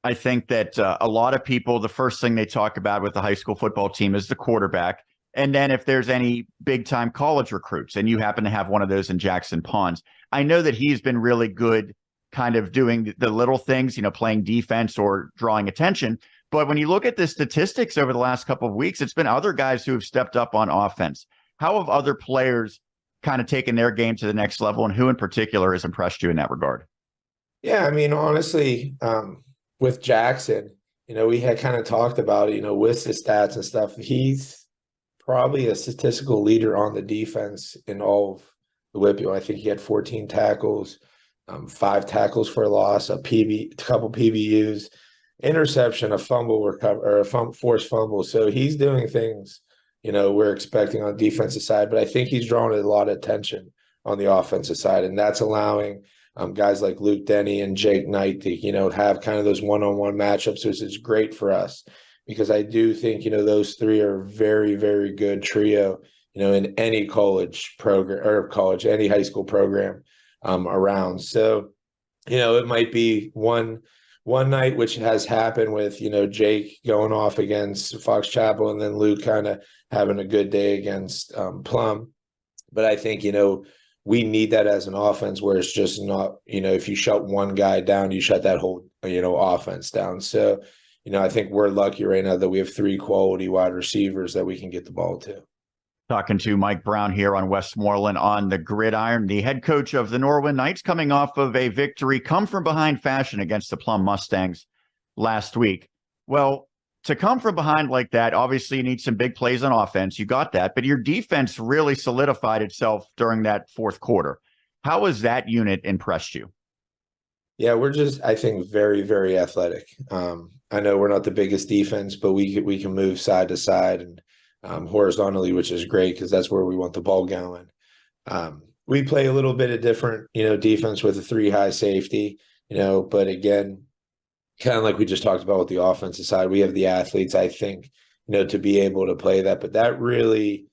Speaker 4: I think that a lot of people, the first thing they talk about with the high school football team is the quarterback. And then if there's any big-time college recruits, and you happen to have one of those in Jackson Ponds, I know that he's been really good kind of doing the little things, playing defense or drawing attention. But when you look at the statistics over the last couple of weeks, it's been other guys who have stepped up on offense. How have other players kind of taken their game to the next level, and who in particular has impressed you in that regard?
Speaker 20: Yeah, I mean, honestly, with Jackson, we had kind of talked about, with the stats and stuff. He's probably a statistical leader on the defense in all of the WIPU. I think he had 14 tackles, 5 tackles for a loss, a couple PBUs, interception, a fumble recover, or a forced fumble. So he's doing things, we're expecting on the defensive side, but I think he's drawing a lot of attention on the offensive side, and that's allowing guys like Luke Denny and Jake Knight to, have kind of those one-on-one matchups, which is great for us. Because I do think, those three are very, very good trio, in any college program or any high school program around. So, it might be one night, which has happened with, Jake going off against Fox Chapel and then Luke kind of having a good day against Plum. But I think, we need that as an offense where it's just not, if you shut one guy down, you shut that whole, offense down. So, I think we're lucky right now that we have 3 quality wide receivers that we can get the ball to.
Speaker 4: Talking to Mike Brown here on Westmoreland on the Gridiron, the head coach of the Norwin Knights, coming off of a victory come from behind fashion against the Plum Mustangs last week. Well, to come from behind like that, obviously you need some big plays on offense. You got that, but your defense really solidified itself during that fourth quarter. How has that unit impressed you?
Speaker 20: Yeah, we're just, I think, very, very athletic. I know we're not the biggest defense, but we can move side to side and horizontally, which is great because that's where we want the ball going. we play a little bit of different, defense with a 3 high safety, but again, kind of like we just talked about with the offensive side, we have the athletes, I think, to be able to play that. But that really,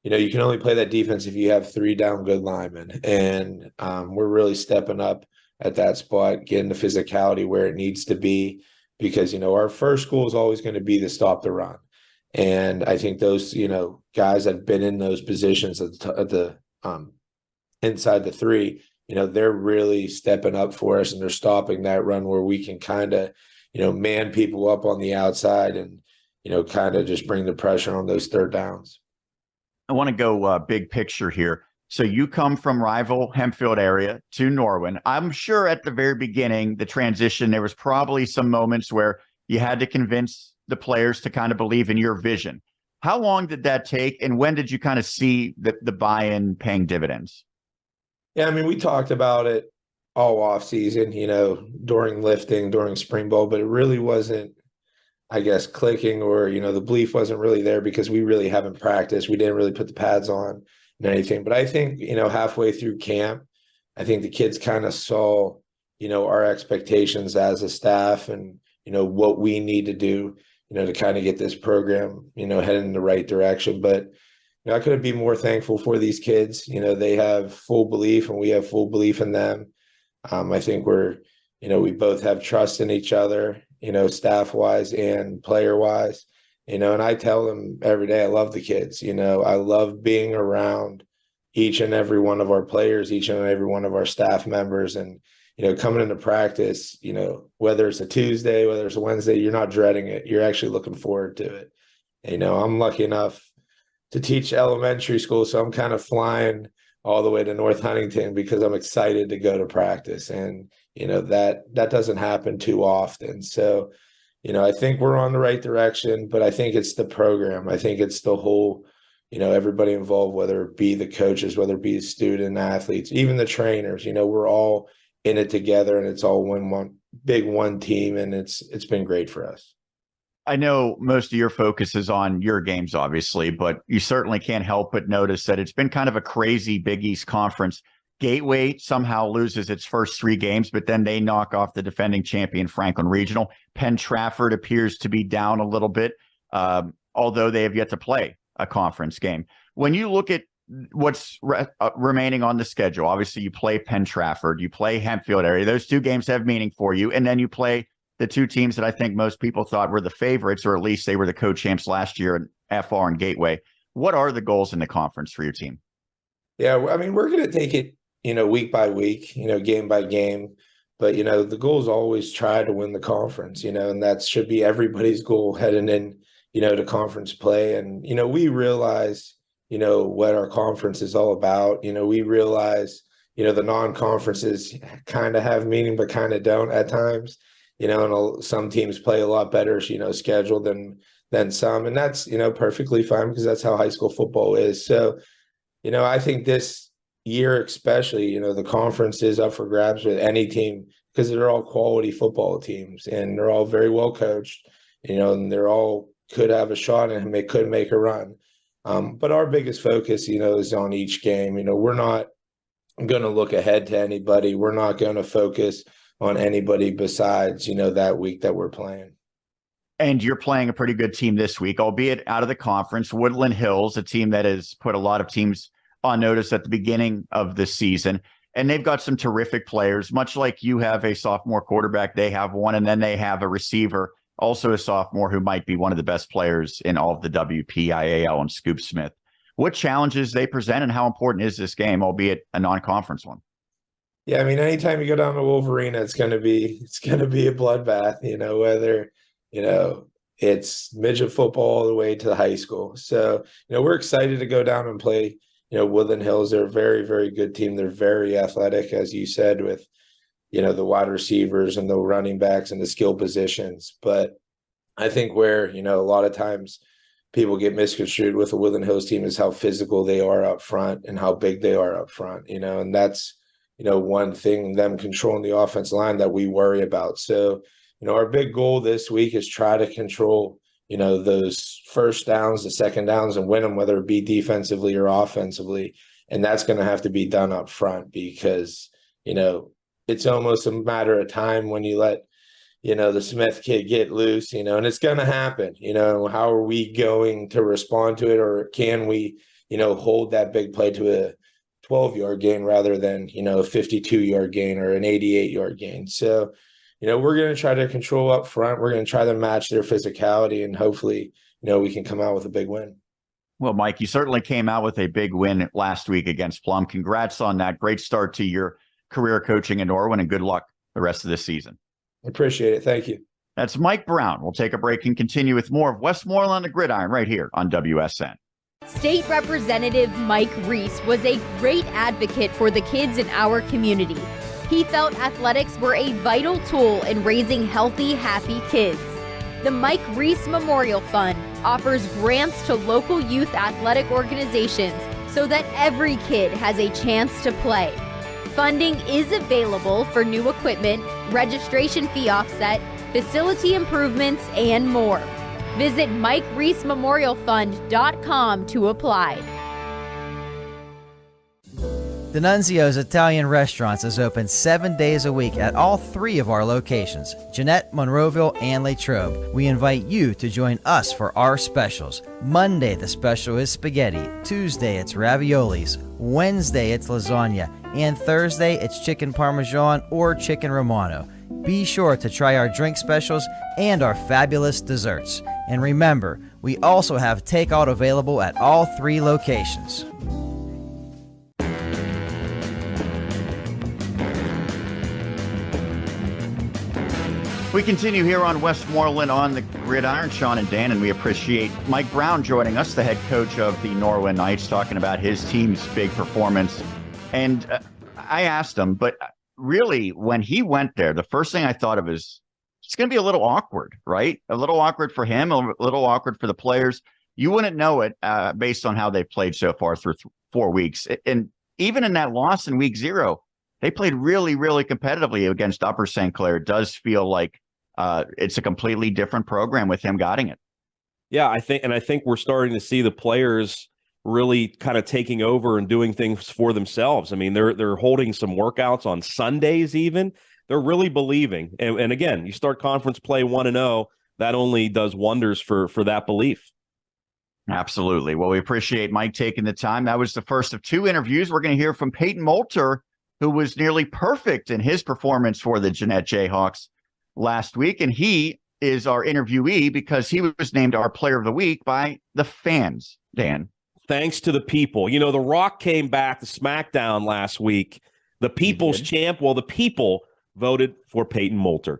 Speaker 20: you can only play that defense if you have 3 down good linemen. And we're really stepping up at that spot, getting the physicality where it needs to be, because, our first goal is always going to be to stop the run. And I think those, guys that have been in those positions at the inside the 3, they're really stepping up for us, and they're stopping that run where we can kind of, man people up on the outside and, kind of just bring the pressure on those third downs.
Speaker 4: I want to go big picture here. So you come from rival Hempfield area to Norwin. I'm sure at the very beginning, the transition, there was probably some moments where you had to convince the players to kind of believe in your vision. How long did that take, and when did you kind of see the buy-in paying dividends?
Speaker 20: Yeah, I mean, we talked about it all off season, during lifting, during spring ball, but it really wasn't, I guess, clicking, or, the belief wasn't really there because we really haven't practiced. We didn't really put the pads on and anything. But I think, halfway through camp, I think the kids kind of saw, our expectations as a staff and, what we need to do, to kind of get this program, heading in the right direction. But I couldn't be more thankful for these kids. They have full belief and we have full belief in them. I think we both have trust in each other, staff-wise and player-wise, and I tell them every day, I love the kids. I love being around each and every one of our players, each and every one of our staff members. And, coming into practice, whether it's a Tuesday, whether it's a Wednesday, you're not dreading it. You're actually looking forward to it. I'm lucky enough to teach elementary school, so I'm kind of flying all the way to North Huntington because I'm excited to go to practice. And, that doesn't happen too often. So, I think we're on the right direction, but I think it's the program. I think it's the whole, everybody involved, whether it be the coaches, whether it be the student athletes, even the trainers, we're all in it together, and it's all one big team. And it's been great for us.
Speaker 4: I know most of your focus is on your games, obviously, but you certainly can't help but notice that it's been kind of a crazy Big East conference. Gateway somehow loses its first 3 games, but then they knock off the defending champion Franklin Regional. Penn Trafford appears to be down a little bit, although they have yet to play a conference game. When you look at what's remaining on the schedule, obviously you play Penn Trafford, you play Hempfield area. Those 2 games have meaning for you, and then you play the 2 teams that I think most people thought were the favorites, or at least they were the co-champs last year, FR and Gateway. What are the goals in the conference for your team?
Speaker 20: Yeah, I mean, we're going to take it, week by week, game by game. But, the goal is always try to win the conference, and that should be everybody's goal heading in, to conference play. And, we realize, what our conference is all about. We realize, the non-conferences kind of have meaning, but kind of don't at times. And some teams play a lot better, scheduled than some. And that's, perfectly fine because that's how high school football is. So, I think this year especially, the conference is up for grabs with any team because they're all quality football teams and they're all very well coached, and they're all could have a shot and they could make a run. But our biggest focus, is on each game. We're not going to look ahead to anybody. We're not going to focus on anybody besides, that week that we're playing.
Speaker 4: And you're playing a pretty good team this week, albeit out of the conference. Woodland Hills, a team that has put a lot of teams on notice at the beginning of this season. And they've got some terrific players, much like you have a sophomore quarterback. They have one, and then they have a receiver, also a sophomore, who might be one of the best players in all of the WPIAL, and Scoop Smith. What challenges they present, and how important is this game, albeit a non-conference one?
Speaker 20: Yeah, I mean, anytime you go down to Wolverine, it's going to be a bloodbath, whether, it's midget football all the way to high school. So, we're excited to go down and play, Woodland Hills. They're a very, very good team. They're very athletic, as you said, with, the wide receivers and the running backs and the skill positions. But I think where, a lot of times people get misconstrued with the Woodland Hills team is how physical they are up front and how big they are up front, and that's, one thing, them controlling the offensive line that we worry about. So, our big goal this week is try to control, those first downs, the second downs, and win them, whether it be defensively or offensively. And that's going to have to be done up front because, it's almost a matter of time when you let, the Smith kid get loose, and it's going to happen. How are we going to respond to it? Or can we, hold that big play to a 12-yard gain rather than, a 52-yard gain or an 88-yard gain? So, we're going to try to control up front. We're going to try to match their physicality, and hopefully, we can come out with a big win.
Speaker 4: Well, Mike, you certainly came out with a big win last week against Plum. Congrats on that. Great start to your career coaching in Norwin, and good luck the rest of this season.
Speaker 20: Appreciate it. Thank you.
Speaker 4: That's Mike Brown. We'll take a break and continue with more of Westmoreland on the Gridiron right here on WSN.
Speaker 21: State Representative Mike Reese was a great advocate for the kids in our community. He felt athletics were a vital tool in raising healthy, happy kids. The Mike Reese Memorial Fund offers grants to local youth athletic organizations so that every kid has a chance to play. Funding is available for new equipment, registration fee offset, facility improvements, and more. Visit MikeReeseMemorialFund.com to apply.
Speaker 22: D'Annunzio's Italian Restaurants is open 7 days a week at all 3 of our locations, Jeannette, Monroeville, and Latrobe. We invite you to join us for our specials. Monday, the special is spaghetti. Tuesday, it's raviolis. Wednesday, it's lasagna. And Thursday, it's chicken parmesan or chicken romano. Be sure to try our drink specials and our fabulous desserts. And remember, we also have takeout available at all 3 locations.
Speaker 4: We continue here on Westmoreland on the Gridiron, Sean and Dan, and we appreciate Mike Brown joining us, the head coach of the Norwin Knights, talking about his team's big performance. And I asked him, but really, when he went there, the first thing I thought of is it's going to be a little awkward, right? A little awkward for him, a little awkward for the players. You wouldn't know it based on how they've played so far through 4 weeks. And even in that loss in week 0, they played really, really competitively against Upper St. Clair. It does feel like it's a completely different program with him guiding it.
Speaker 5: Yeah, I think we're starting to see the players really kind of taking over and doing things for themselves. I mean, they're holding some workouts on Sundays even. They're really believing. And again, you start conference play 1-0, that only does wonders for that belief.
Speaker 4: Absolutely. Well, we appreciate Mike taking the time. That was the first of 2 interviews. We're going to hear from Payton Molter, who was nearly perfect in his performance for the Jeannette Jayhawks last week. And he is our interviewee because he was named our player of the week by the fans, Dan.
Speaker 5: Thanks to the people. The Rock came back to SmackDown last week. The people's champ. Well, the people voted for Payton Molter.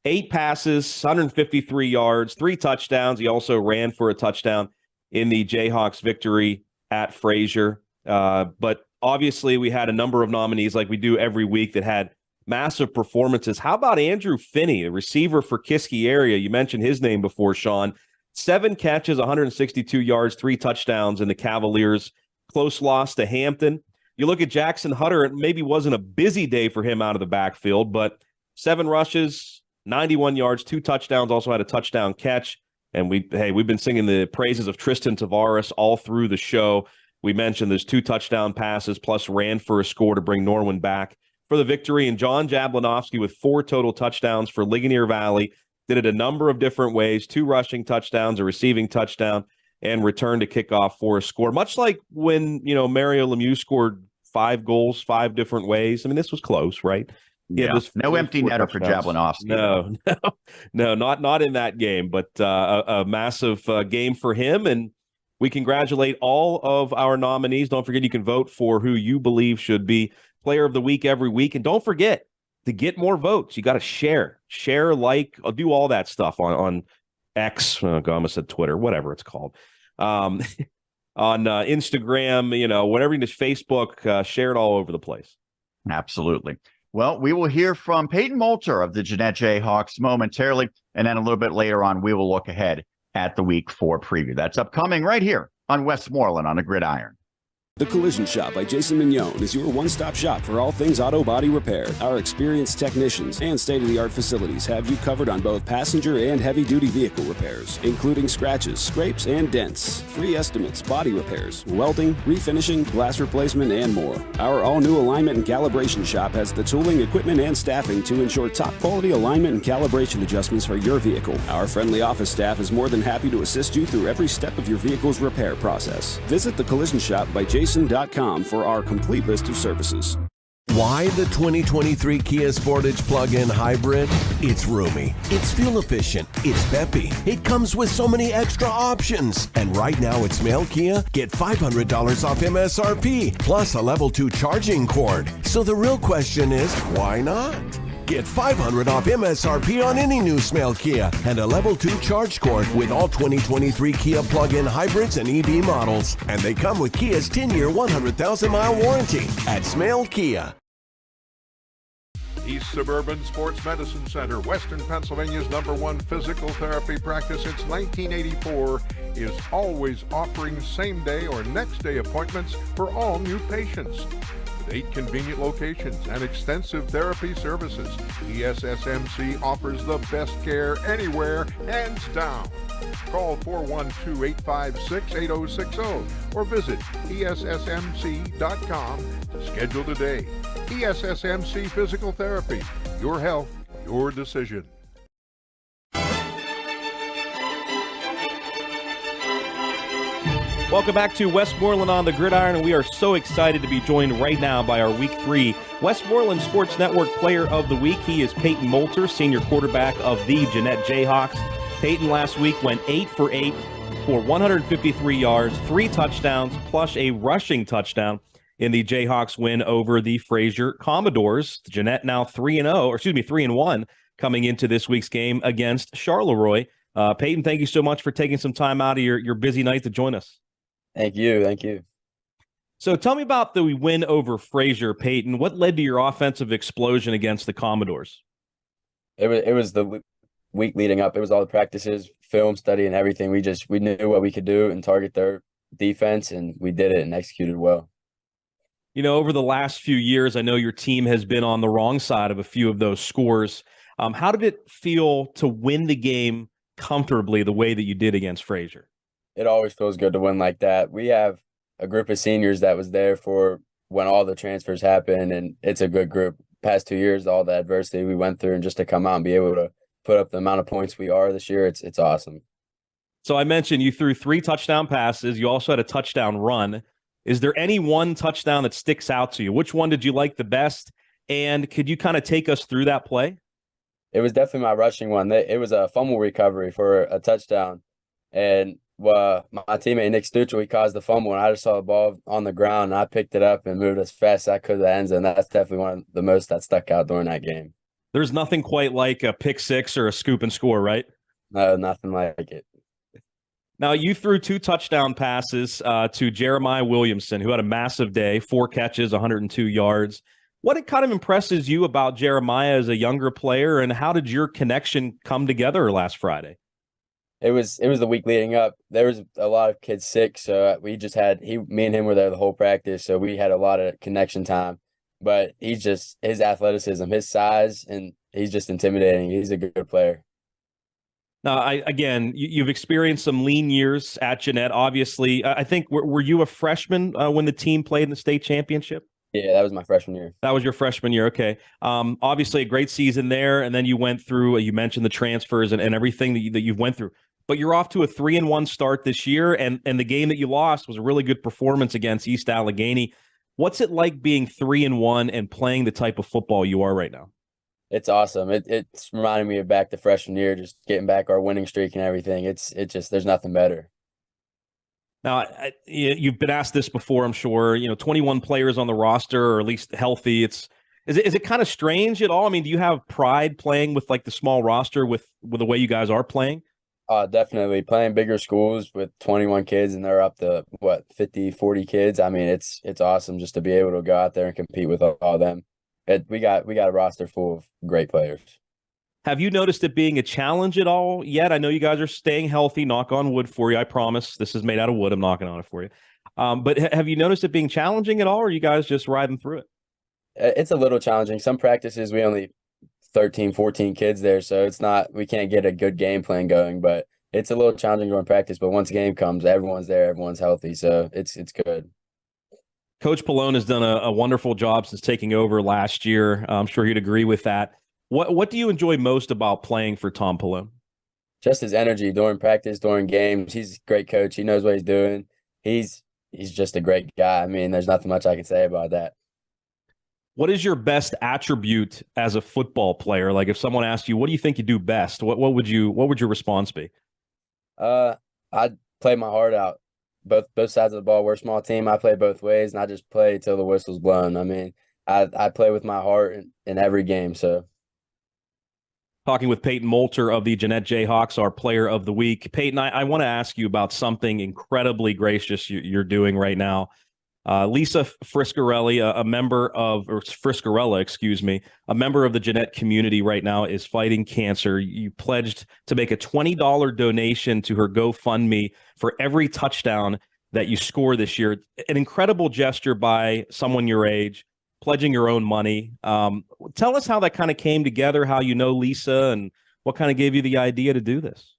Speaker 5: 8 passes, 153 yards, 3 touchdowns. He also ran for a touchdown in the Jayhawks victory at Frazier. But obviously, we had a number of nominees like we do every week that had massive performances. How about Andrew Finney, a receiver for Kiski area? You mentioned his name before, Sean. 7 catches, 162 yards, 3 touchdowns in the Cavaliers' close loss to Hampton. You look at Jackson Hutter, it maybe wasn't a busy day for him out of the backfield, but 7 rushes, 91 yards, 2 touchdowns, also had a touchdown catch. And we've been singing the praises of Tristan Tavares all through the show. We mentioned there's 2 touchdown passes plus ran for a score to bring Norwin back for the victory. And John Jablanowski with 4 total touchdowns for Ligonier Valley. Did it a number of different ways, 2 rushing touchdowns, a receiving touchdown, and returned to kickoff for a score. Much like when, Mario Lemieux scored 5 goals, 5 different ways. I mean, this was close, right?
Speaker 4: Yeah, no empty netter for Jablanowski.
Speaker 5: No, not in that game, but a massive game for him. And we congratulate all of our nominees. Don't forget you can vote for who you believe should be player of the week every week. And don't forget, to get more votes, you got to share, like, do all that stuff on X. I almost said Twitter, whatever it's called. On Instagram, whatever you just Facebook, share it all over the place.
Speaker 4: Absolutely. Well, we will hear from Payton Molter of the Jeannette Jayhawks momentarily, and then a little bit later on, we will look ahead at the Week 4 preview. That's upcoming right here on Westmoreland on the Gridiron.
Speaker 3: The Collision Shop by Jason Mignone is your one-stop shop for all things auto body repair. Our experienced technicians and state-of-the-art facilities have you covered on both passenger and heavy-duty vehicle repairs, including scratches, scrapes, and dents, free estimates, body repairs, welding, refinishing, glass replacement, and more. Our all-new alignment and calibration shop has the tooling, equipment, and staffing to ensure top-quality alignment and calibration adjustments for your vehicle. Our friendly office staff is more than happy to assist you through every step of your vehicle's repair process. Visit the Collision Shop by Jason for our complete list of services.
Speaker 7: Why the 2023 Kia Sportage plug-in hybrid? It's roomy, it's fuel efficient, it's peppy. It comes with so many extra options. And right now at Smale Kia, get $500 off MSRP plus a level 2 charging cord. So the real question is, why not? Get $500 off MSRP on any new Smale Kia and a level 2 charge cord with all 2023 Kia plug-in hybrids and EV models. And they come with Kia's 10-year, 100,000-mile warranty at Smale Kia.
Speaker 6: East Suburban Sports Medicine Center, Western Pennsylvania's #1 physical therapy practice since 1984, is always offering same-day or next-day appointments for all new patients. 8 convenient locations and extensive therapy services, ESSMC offers the best care anywhere, hands down. Call 412-856-8060 or visit ESSMC.com to schedule today. ESSMC Physical Therapy, your health, your decision.
Speaker 5: Welcome back to Westmoreland on the Gridiron, and we are so excited to be joined right now by our Week 3 Westmoreland Sports Network Player of the Week. He is Payton Molter, senior quarterback of the Jeannette Jayhawks. Payton last week went 8 for 8 for 153 yards, 3 touchdowns, plus a rushing touchdown in the Jayhawks win over the Fraser Commodores. Jeannette now 3-1 coming into this week's game against Charleroi. Payton, thank you so much for taking some time out of your busy night to join us.
Speaker 23: Thank you.
Speaker 5: So tell me about the win over Fraser, Payton. What led to your offensive explosion against the Commodores?
Speaker 23: It was the week leading up. It was all the practices, film study, and everything. We knew what we could do and target their defense, and we did it and executed well.
Speaker 5: You know, over the last few years, I know your team has been on the wrong side of a few of those scores. How did it feel to win the game comfortably the way that you did against Fraser?
Speaker 23: It always feels good to win like that. We have a group of seniors that was there for when all the transfers happened, and it's a good group. Past 2 years, all the adversity we went through, and just to come out and be able to put up the amount of points we are this year, it's awesome.
Speaker 5: So I mentioned you threw 3 touchdown passes. You also had a touchdown run. Is there any one touchdown that sticks out to you? Which one did you like the best? And could you kind of take us through that play?
Speaker 23: It was definitely my rushing one. It was a fumble recovery for a touchdown, and my teammate Nick Stuchel, he caused the fumble, and I just saw the ball on the ground, and I picked it up and moved as fast as I could to the end zone. That's definitely one of the most that stuck out during that game.
Speaker 5: There's nothing quite like a pick six or a scoop and score, right?
Speaker 23: No, nothing like it.
Speaker 5: Now, you threw 2 touchdown passes to Jeremiah Williamson, who had a massive day, 4 catches, 102 yards. What kind of impresses you about Jeremiah as a younger player, and how did your connection come together last Friday?
Speaker 23: It was the week leading up. There was a lot of kids sick, so we just had me and him were there the whole practice, so we had a lot of connection time. But his athleticism, his size, and he's just intimidating. He's a good player.
Speaker 5: Now, you've experienced some lean years at Jeannette. Obviously, I think were you a freshman when the team played in the state championship?
Speaker 23: Yeah, that was my freshman year.
Speaker 5: That was your freshman year. Okay. Obviously, a great season there, and then you went through. You mentioned the transfers and everything that you've went through. But you're off to a 3-1 start this year, and the game that you lost was a really good performance against East Allegheny. What's it like being 3-1 and playing the type of football you are right now?
Speaker 23: It's awesome. It's reminding me of back to freshman year, just getting back our winning streak and everything. It's just there's nothing better.
Speaker 5: Now, you've been asked this before, I'm sure. 21 players on the roster, or at least healthy. Is it kind of strange at all? I mean, do you have pride playing with like the small roster with the way you guys are playing?
Speaker 23: Definitely. Playing bigger schools with 21 kids and they're up to 50, 40 kids. I mean, it's awesome just to be able to go out there and compete with all of them. We got a roster full of great players.
Speaker 5: Have you noticed it being a challenge at all yet? I know you guys are staying healthy, knock on wood for you. I promise this is made out of wood. I'm knocking on it for you. But have you noticed it being challenging at all, or are you guys just riding through it?
Speaker 23: It's a little challenging. Some practices we only 13, 14 kids there, so it's not, we can't get a good game plan going, but it's a little challenging during practice. But once game comes, everyone's there, everyone's healthy, so it's good.
Speaker 5: Coach Pallone has done a wonderful job since taking over last year. I'm sure he'd agree with that. What do you enjoy most about playing for Tom Pallone?
Speaker 23: Just his energy during practice, during games. He's a great coach. He knows what he's doing. He's just a great guy. I mean, there's nothing much I can say about that.
Speaker 5: What is your best attribute as a football player? Like if someone asked you, what do you think you do best? What would your response be?
Speaker 23: I'd play my heart out. Both sides of the ball. We're a small team. I play both ways, and I just play till the whistle's blown. I mean, I play with my heart in every game. So,
Speaker 5: talking with Payton Molter of the Jeannette Jayhawks, our player of the week. Payton, I want to ask you about something incredibly gracious you're doing right now. Lisa Friscarelli, a member of the Jeannette community right now, is fighting cancer. You pledged to make a $20 donation to her GoFundMe for every touchdown that you score this year. An incredible gesture by someone your age, pledging your own money. Tell us how that kind of came together, how you know Lisa, and what kind of gave you the idea to do this.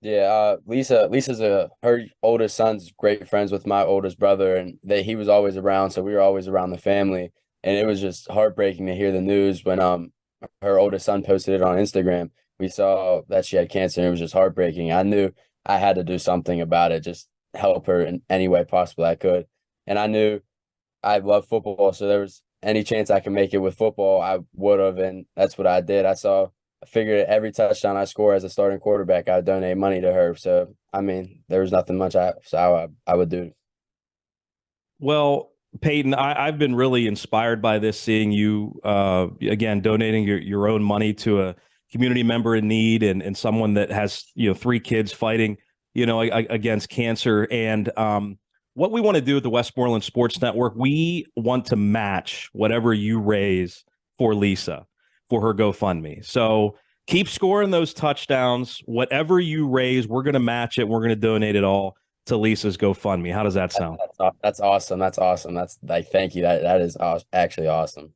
Speaker 23: Yeah, Lisa's her oldest son's great friends with my oldest brother, and he was always around, so we were always around the family. And it was just heartbreaking to hear the news when her oldest son posted it on Instagram. We saw that she had cancer, and it was just heartbreaking. I knew I had to do something about it, just help her in any way possible I could. And I knew I love football, so there was any chance I could make it with football, I would have, and that's what I did. I figured every touchdown I score as a starting quarterback, I would donate money to her. So, I mean, there was nothing much I would do.
Speaker 5: Well, Payton, I've been really inspired by this, seeing you, again, donating your own money to a community member in need and someone that has, 3 kids fighting, against cancer. And what we want to do at the Westmoreland Sports Network, we want to match whatever you raise for Lisa, for her GoFundMe. So keep scoring those touchdowns. Whatever you raise, we're going to match it. We're going to donate it all to Lisa's GoFundMe. How does that sound?
Speaker 23: That's awesome. That's awesome. That's thank you. That is actually awesome.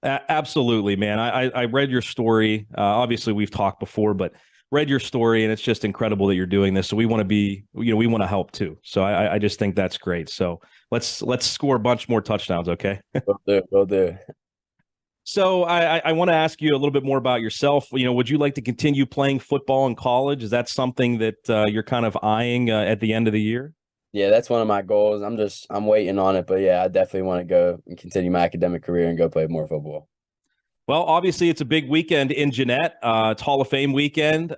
Speaker 5: Absolutely, man. I read your story. Obviously we've talked before, but read your story, and it's just incredible that you're doing this. So we want to we want to help too. So I just think that's great. So let's score a bunch more touchdowns. Okay.
Speaker 23: Will do.
Speaker 5: So I want to ask you a little bit more about yourself. Would you like to continue playing football in college? Is that something that you're kind of eyeing at the end of the year?
Speaker 23: Yeah, that's one of my goals. I'm waiting on it, but yeah, I definitely want to go and continue my academic career and go play more football.
Speaker 5: Well, obviously it's a big weekend in Jeannette. It's Hall of Fame weekend.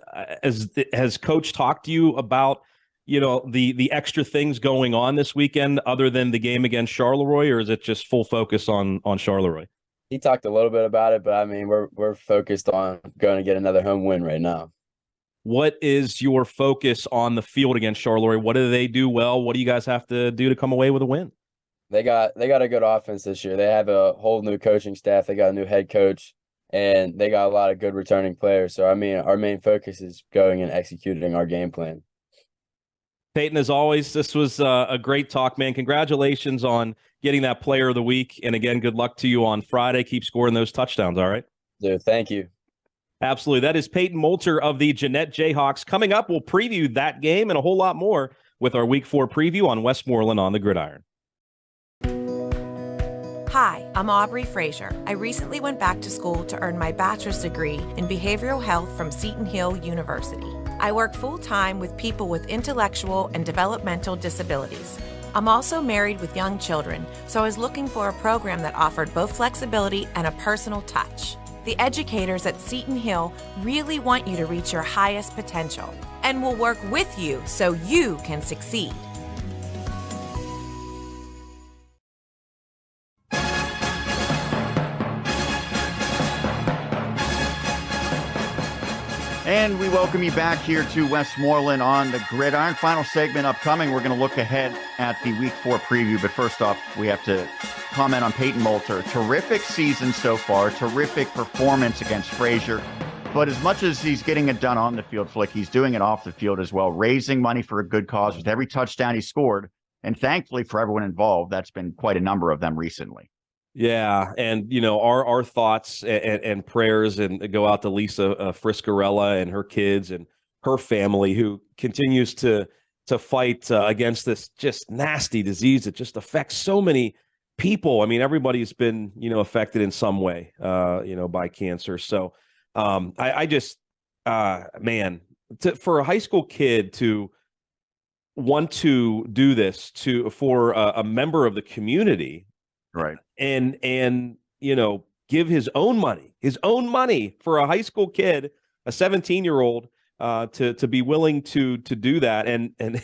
Speaker 5: Has Coach talked to you about, the extra things going on this weekend other than the game against Charleroi, or is it just full focus on Charleroi?
Speaker 23: He talked a little bit about it, but I mean, we're focused on going to get another home win right now.
Speaker 5: What is your focus on the field against Charleroi? What do they do well? What do you guys have to do to come away with a win?
Speaker 23: They got a good offense this year. They have a whole new coaching staff. They got a new head coach, and they got a lot of good returning players. So, I mean, our main focus is going and executing our game plan.
Speaker 5: Payton, as always, this was a great talk, man. Congratulations on getting that player of the week. And again, good luck to you on Friday. Keep scoring those touchdowns, all right?
Speaker 23: Dude, thank you.
Speaker 5: Absolutely. That is Payton Molter of the Jeannette Jayhawks. Coming up, we'll preview that game and a whole lot more with our Week 4 preview on Westmoreland on the Gridiron.
Speaker 8: Hi, I'm Aubrey Frazier. I recently went back to school to earn my bachelor's degree in behavioral health from Seton Hill University. I work full-time with people with intellectual and developmental disabilities. I'm also married with young children, so I was looking for a program that offered both flexibility and a personal touch. The educators at Seton Hill really want you to reach your highest potential and will work with you so you can succeed.
Speaker 4: And we welcome you back here to Westmoreland on the Gridiron. Final segment upcoming. We're going to look ahead at the Week 4 preview. But first off, we have to comment on Payton Molter. Terrific season so far. Terrific performance against Frazier. But as much as he's getting it done on the field, Flick, he's doing it off the field as well, raising money for a good cause with every touchdown he scored. And thankfully for everyone involved, that's been quite a number of them recently.
Speaker 5: Yeah, and our thoughts and prayers and go out to Lisa Friscarella and her kids and her family, who continues to fight against this just nasty disease that just affects so many people. I mean, everybody's been affected in some way by cancer. So I just man, for a high school kid to want to do this for a member of the community.
Speaker 4: Right.
Speaker 5: And give his own money for a high school kid, a 17-year-old, to be willing to do that. And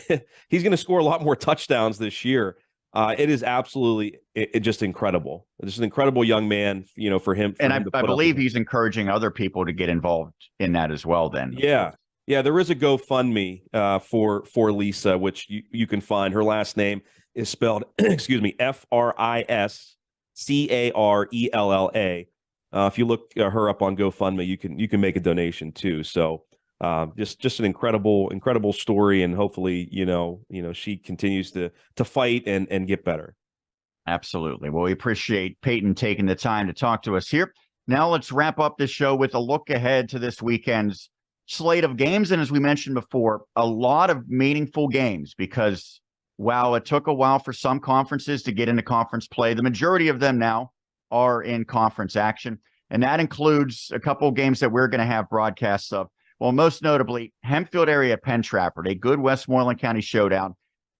Speaker 5: he's going to score a lot more touchdowns this year. It is absolutely just incredible. Just an incredible young man, for him.
Speaker 4: And I believe he's encouraging other people to get involved in that as well then.
Speaker 5: Yeah. Yeah, there is a GoFundMe for Lisa, which you can find. Her last name is spelled, excuse me, Friscarella. If you look her up on GoFundMe, you can make a donation too. So just an incredible story, and hopefully she continues to fight and get better.
Speaker 4: Absolutely. Well, we appreciate Payton taking the time to talk to us here. Now let's wrap up this show with a look ahead to this weekend's slate of games. And as we mentioned before, a lot of meaningful games, because while it took a while for some conferences to get into conference play, the majority of them now are in conference action. And that includes a couple of games that we're going to have broadcasts of. Well, most notably, Hempfield area Penn Trafford, a good Westmoreland County showdown.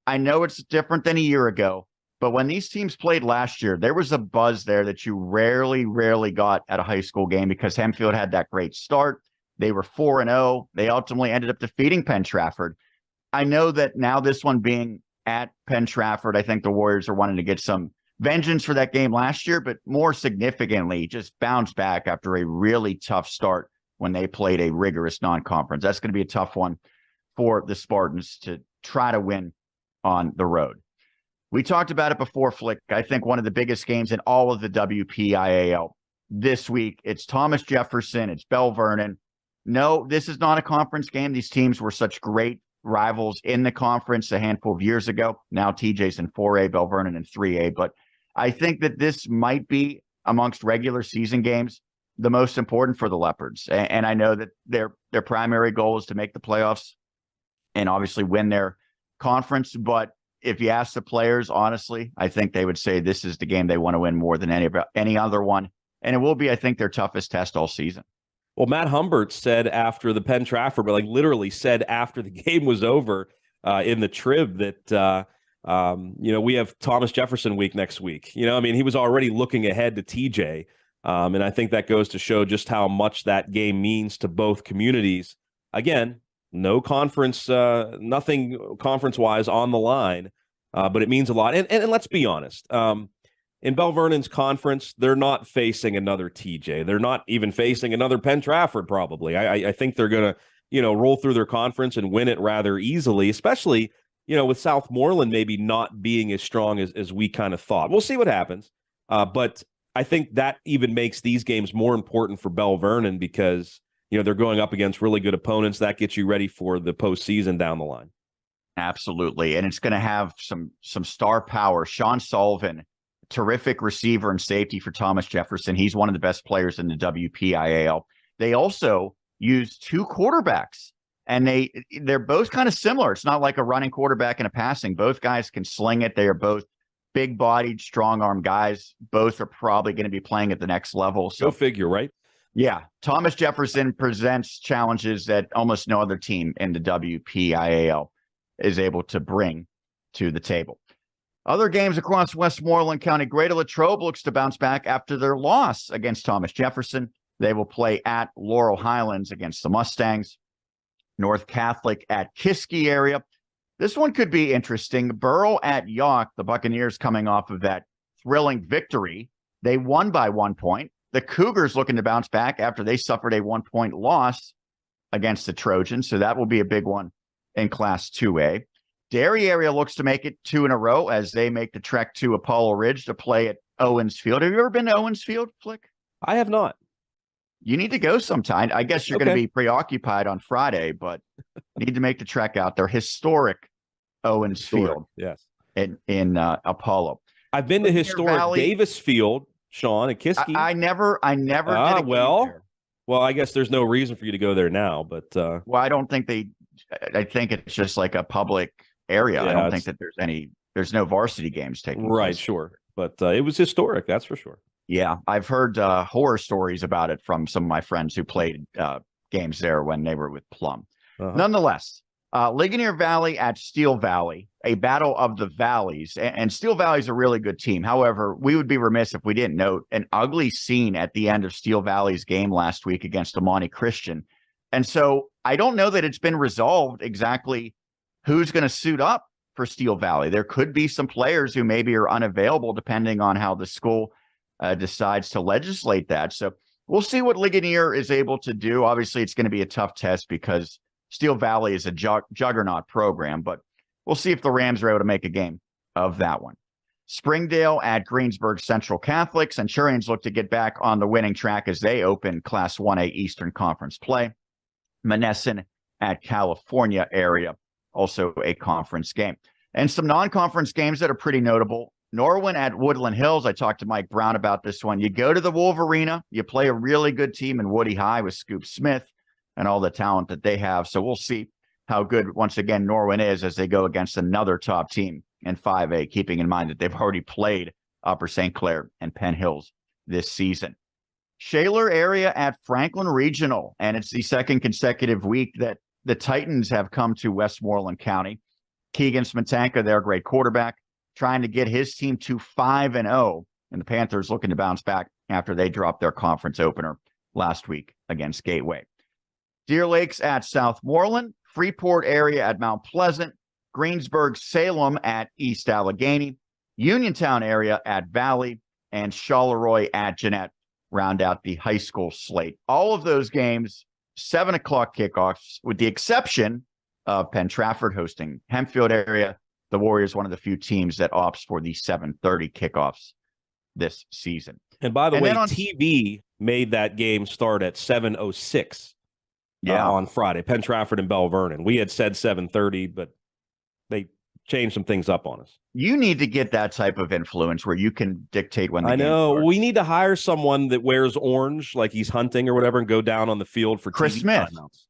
Speaker 4: I know it's different than a year ago, but when these teams played last year, there was a buzz there that you rarely got at a high school game, because Hempfield had that great start. They were 4-0. They ultimately ended up defeating Penn Trafford. I know that now this one being at Penn Trafford, I think the Warriors are wanting to get some vengeance for that game last year, but more significantly, just bounce back after a really tough start when they played a rigorous non-conference. That's going to be a tough one for the Spartans to try to win on the road. We talked about it before, Flick. I think one of the biggest games in all of the WPIAL this week, it's Thomas Jefferson, it's Bell Vernon. No, this is not a conference game. These teams were such great rivals in the conference a handful of years ago. Now TJ's in 4A, Bell Vernon in 3A. But I think that this might be, amongst regular season games, the most important for the Leopards. And I know that their primary goal is to make the playoffs and obviously win their conference. But if you ask the players, honestly, I think they would say this is the game they want to win more than any other one. And it will be, I think, their toughest test all season.
Speaker 5: Well, Matt Humbert said after the Penn Trafford, but literally said after the game was over in the Trib that, we have Thomas Jefferson week next week. He was already looking ahead to TJ. And I think that goes to show just how much that game means to both communities. Again, no conference, nothing conference-wise on the line, but it means a lot. And let's be honest. In Bell Vernon's conference, they're not facing another TJ. They're not even facing another Penn Trafford, probably. I think they're going to, roll through their conference and win it rather easily, especially, with Southmoreland maybe not being as strong as we kind of thought. We'll see what happens. But I think that even makes these games more important for Bell Vernon because, they're going up against really good opponents. That gets you ready for the postseason down the line.
Speaker 4: Absolutely. And it's going to have some star power. Sean Sullivan, terrific receiver and safety for Thomas Jefferson. He's one of the best players in the WPIAL. They also use two quarterbacks, and they're both kind of similar. It's not like a running quarterback and a passing. Both guys can sling it. They are both big-bodied, strong-arm guys. Both are probably going to be playing at the next level. So
Speaker 5: go figure, right?
Speaker 4: Yeah. Thomas Jefferson presents challenges that almost no other team in the WPIAL is able to bring to the table. Other games across Westmoreland County, Greater Latrobe looks to bounce back after their loss against Thomas Jefferson. They will play at Laurel Highlands against the Mustangs. North Catholic at Kiski area. This one could be interesting. Burrow at York, the Buccaneers coming off of that thrilling victory. They won by 1 point. The Cougars looking to bounce back after they suffered a 1-point loss against the Trojans. So that will be a big one in Class 2A. Derry area looks to make it 2 in a row as they make the trek to Apollo Ridge to play at Owens Field. Have you ever been to Owens Field, Flick?
Speaker 5: I have not.
Speaker 4: You need to go sometime. I guess you're going to be preoccupied on Friday, but need to make the trek out there. Historic Owens Field.
Speaker 5: Yes.
Speaker 4: in Apollo.
Speaker 5: I've been to
Speaker 4: Flickinger
Speaker 5: historic
Speaker 4: Valley,
Speaker 5: Davis Field, Sean, at Kiski.
Speaker 4: I never did a game there.
Speaker 5: Well, I guess there's no reason for you to go there now, but
Speaker 4: well, I don't think I think it's just like a public area.
Speaker 5: Yeah,
Speaker 4: I don't think that there's no varsity games taking place.
Speaker 5: Right, sure. But it was historic, that's for sure.
Speaker 4: Yeah, I've heard horror stories about it from some of my friends who played games there when they were with Plum. Nonetheless, Ligonier Valley at Steel Valley, a battle of the valleys. And Steel Valley is a really good team. However, we would be remiss if we didn't note an ugly scene at the end of Steel Valley's game last week against Amani Christian. And so I don't know that it's been resolved exactly who's going to suit up for Steel Valley. There could be some players who maybe are unavailable depending on how the school decides to legislate that. So we'll see what Ligonier is able to do. Obviously, it's going to be a tough test because Steel Valley is a juggernaut program, but we'll see if the Rams are able to make a game of that one. Springdale at Greensburg Central Catholic. Centurions look to get back on the winning track as they open Class 1A Eastern Conference play. Monessen at California area, also a conference game. And some non-conference games that are pretty notable. Norwin at Woodland Hills. I talked to Mike Brown about this one. You go to the Wolverina, you play a really good team in Woody High with Scoop Smith and all the talent that they have. So we'll see how good, once again, Norwin is as they go against another top team in 5A, keeping in mind that they've already played Upper St. Clair and Penn Hills this season. Shaler area at Franklin Regional, and it's the second consecutive week that the Titans have come to Westmoreland County. Keegan Smetanka, their great quarterback, trying to get his team to 5-0, and the Panthers looking to bounce back after they dropped their conference opener last week against Gateway. Deer Lakes at Southmoreland, Freeport area at Mount Pleasant, Greensburg Salem at East Allegheny, Uniontown area at Valley, and Charleroi at Jeannette round out the high school slate. All of those games, 7 o'clock kickoffs, with the exception of Penn Trafford hosting Hempfield area. The Warriors, one of the few teams that opts for the 7:30 kickoffs this season.
Speaker 5: And by the way, TV made that game start at 7:06 on Friday. Penn Trafford and Bell Vernon. We had said 7:30, but they changed some things up on us.
Speaker 4: You need to get that type of influence where you can dictate when the game starts.
Speaker 5: We need to hire someone that wears orange, like he's hunting or whatever, and go down on the field for
Speaker 4: Chris
Speaker 5: TV
Speaker 4: Smith.
Speaker 5: timeouts.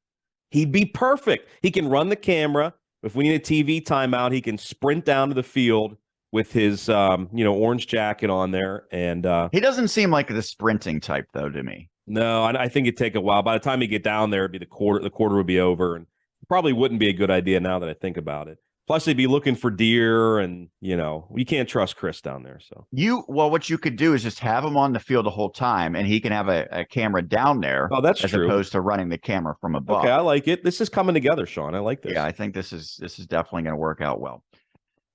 Speaker 5: He'd be perfect. He can run the camera. If we need a TV timeout, he can sprint down to the field with his orange jacket on there. And
Speaker 4: he doesn't seem like the sprinting type, though, to me.
Speaker 5: No, I think it'd take a while. By the time you get down there, it'd be the quarter would be over, and it probably wouldn't be a good idea now that I think about it. Plus, they'd be looking for deer, and you can't trust Chris down there. So
Speaker 4: what you could do is just have him on the field the whole time, and he can have a camera down there.
Speaker 5: Oh, that's
Speaker 4: as
Speaker 5: true.
Speaker 4: Opposed to running the camera from above.
Speaker 5: Okay, I like it. This is coming together, Sean. I like this.
Speaker 4: Yeah, I think this is definitely going to work out well.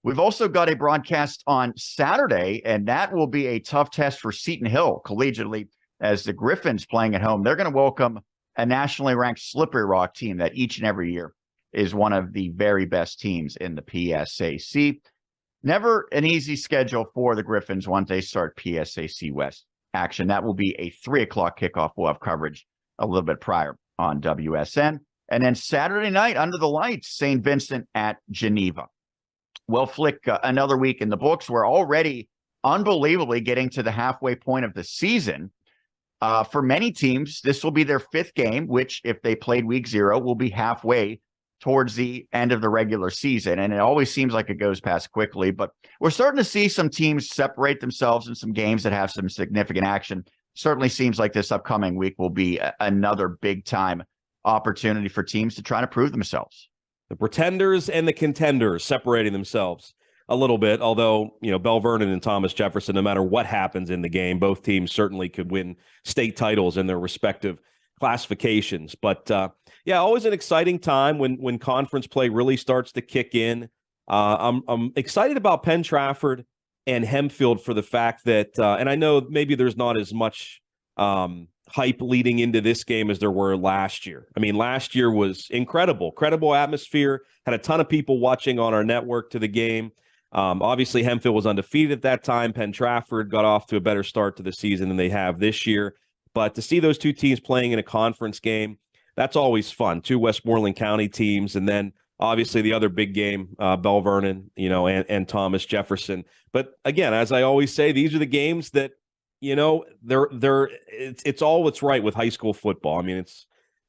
Speaker 4: We've also got a broadcast on Saturday, and that will be a tough test for Seton Hill collegiately as the Griffins playing at home. They're going to welcome a nationally ranked Slippery Rock team that each and every year is one of the very best teams in the PSAC. Never an easy schedule for the Griffins once they start PSAC West action. That will be a 3 o'clock kickoff. We'll have coverage a little bit prior on WSN. And then Saturday night, under the lights, St. Vincent at Geneva. Well, Flick, another week in the books. We're already unbelievably getting to the halfway point of the season. For many teams, this will be their 5th game, which if they played week 0 will be halfway towards the end of the regular season. And it always seems like it goes past quickly, but we're starting to see some teams separate themselves in some games that have some significant action. Certainly seems like this upcoming week will be another big time opportunity for teams to try to prove themselves.
Speaker 5: The pretenders and the contenders separating themselves a little bit, although, Bell Vernon and Thomas Jefferson, no matter what happens in the game, both teams certainly could win state titles in their respective classifications. But always an exciting time when conference play really starts to kick in. I'm excited about Penn Trafford and Hempfield for the fact that, and I know maybe there's not as much hype leading into this game as there were last year. I mean, last year was incredible atmosphere, had a ton of people watching on our network to the game. Obviously, Hempfield was undefeated at that time. Penn Trafford got off to a better start to the season than they have this year. But to see those two teams playing in a conference game, that's always fun. 2 Westmoreland County teams, and then obviously the other big game, Bell Vernon, and Thomas Jefferson. But again, as I always say, these are the games that, it's all what's right with high school football. I mean,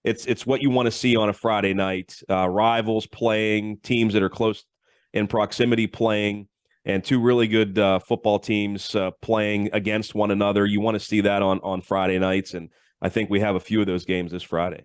Speaker 5: it's what you want to see on a Friday night. Rivals playing, teams that are close in proximity playing, and two really good football teams playing against one another. You want to see that on Friday nights, and I think we have a few of those games this Friday.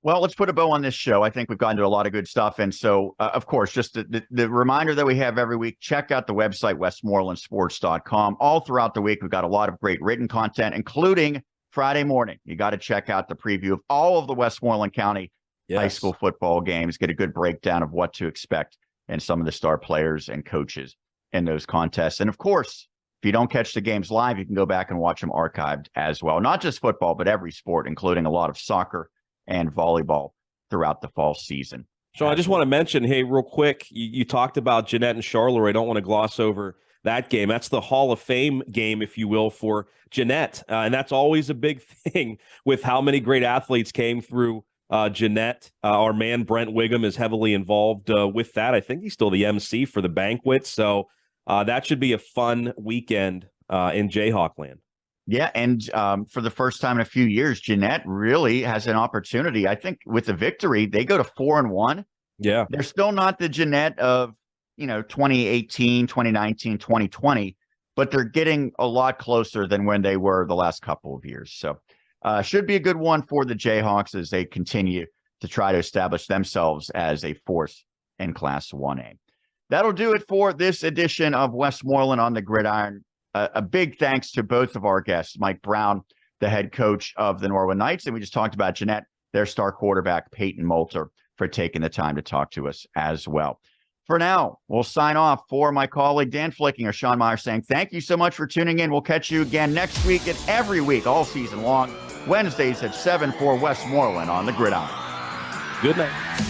Speaker 4: Well, let's put a bow on this show. I think we've gotten to a lot of good stuff. And so, of course, just the reminder that we have every week, check out the website, westmorelandsports.com. All throughout the week, we've got a lot of great written content, including Friday morning. You got to check out the preview of all of the Westmoreland County high school football games, get a good breakdown of what to expect and some of the star players and coaches in those contests. And, of course, if you don't catch the games live, you can go back and watch them archived as well. Not just football, but every sport, including a lot of soccer and volleyball throughout the fall season.
Speaker 5: So I just want to mention, hey, real quick, you talked about Jeannette and Charleroi. I don't want to gloss over that game. That's the Hall of Fame game, if you will, for Jeannette. And that's always a big thing with how many great athletes came through Jeannette. Our man, Brent Wiggum, is heavily involved with that. I think he's still the MC for the banquet. So that should be a fun weekend in Jayhawkland.
Speaker 4: Yeah, and for the first time in a few years, Jeannette really has an opportunity. I think with the victory, they go to 4-1.
Speaker 5: Yeah.
Speaker 4: They're still not the Jeannette of, 2018, 2019, 2020, but they're getting a lot closer than when they were the last couple of years. So should be a good one for the Jayhawks as they continue to try to establish themselves as a force in Class 1A. That'll do it for this edition of Westmoreland on the Gridiron. A big thanks to both of our guests, Mike Brown, the head coach of the Norwin Knights, and we just talked about Jeannette, their star quarterback, Payton Molter, for taking the time to talk to us as well. For now, we'll sign off. For my colleague, Dan Flickinger, Sean Meyers saying thank you so much for tuning in. We'll catch you again next week and every week, all season long, Wednesdays at 7 for Westmoreland on the Gridiron.
Speaker 5: Good night.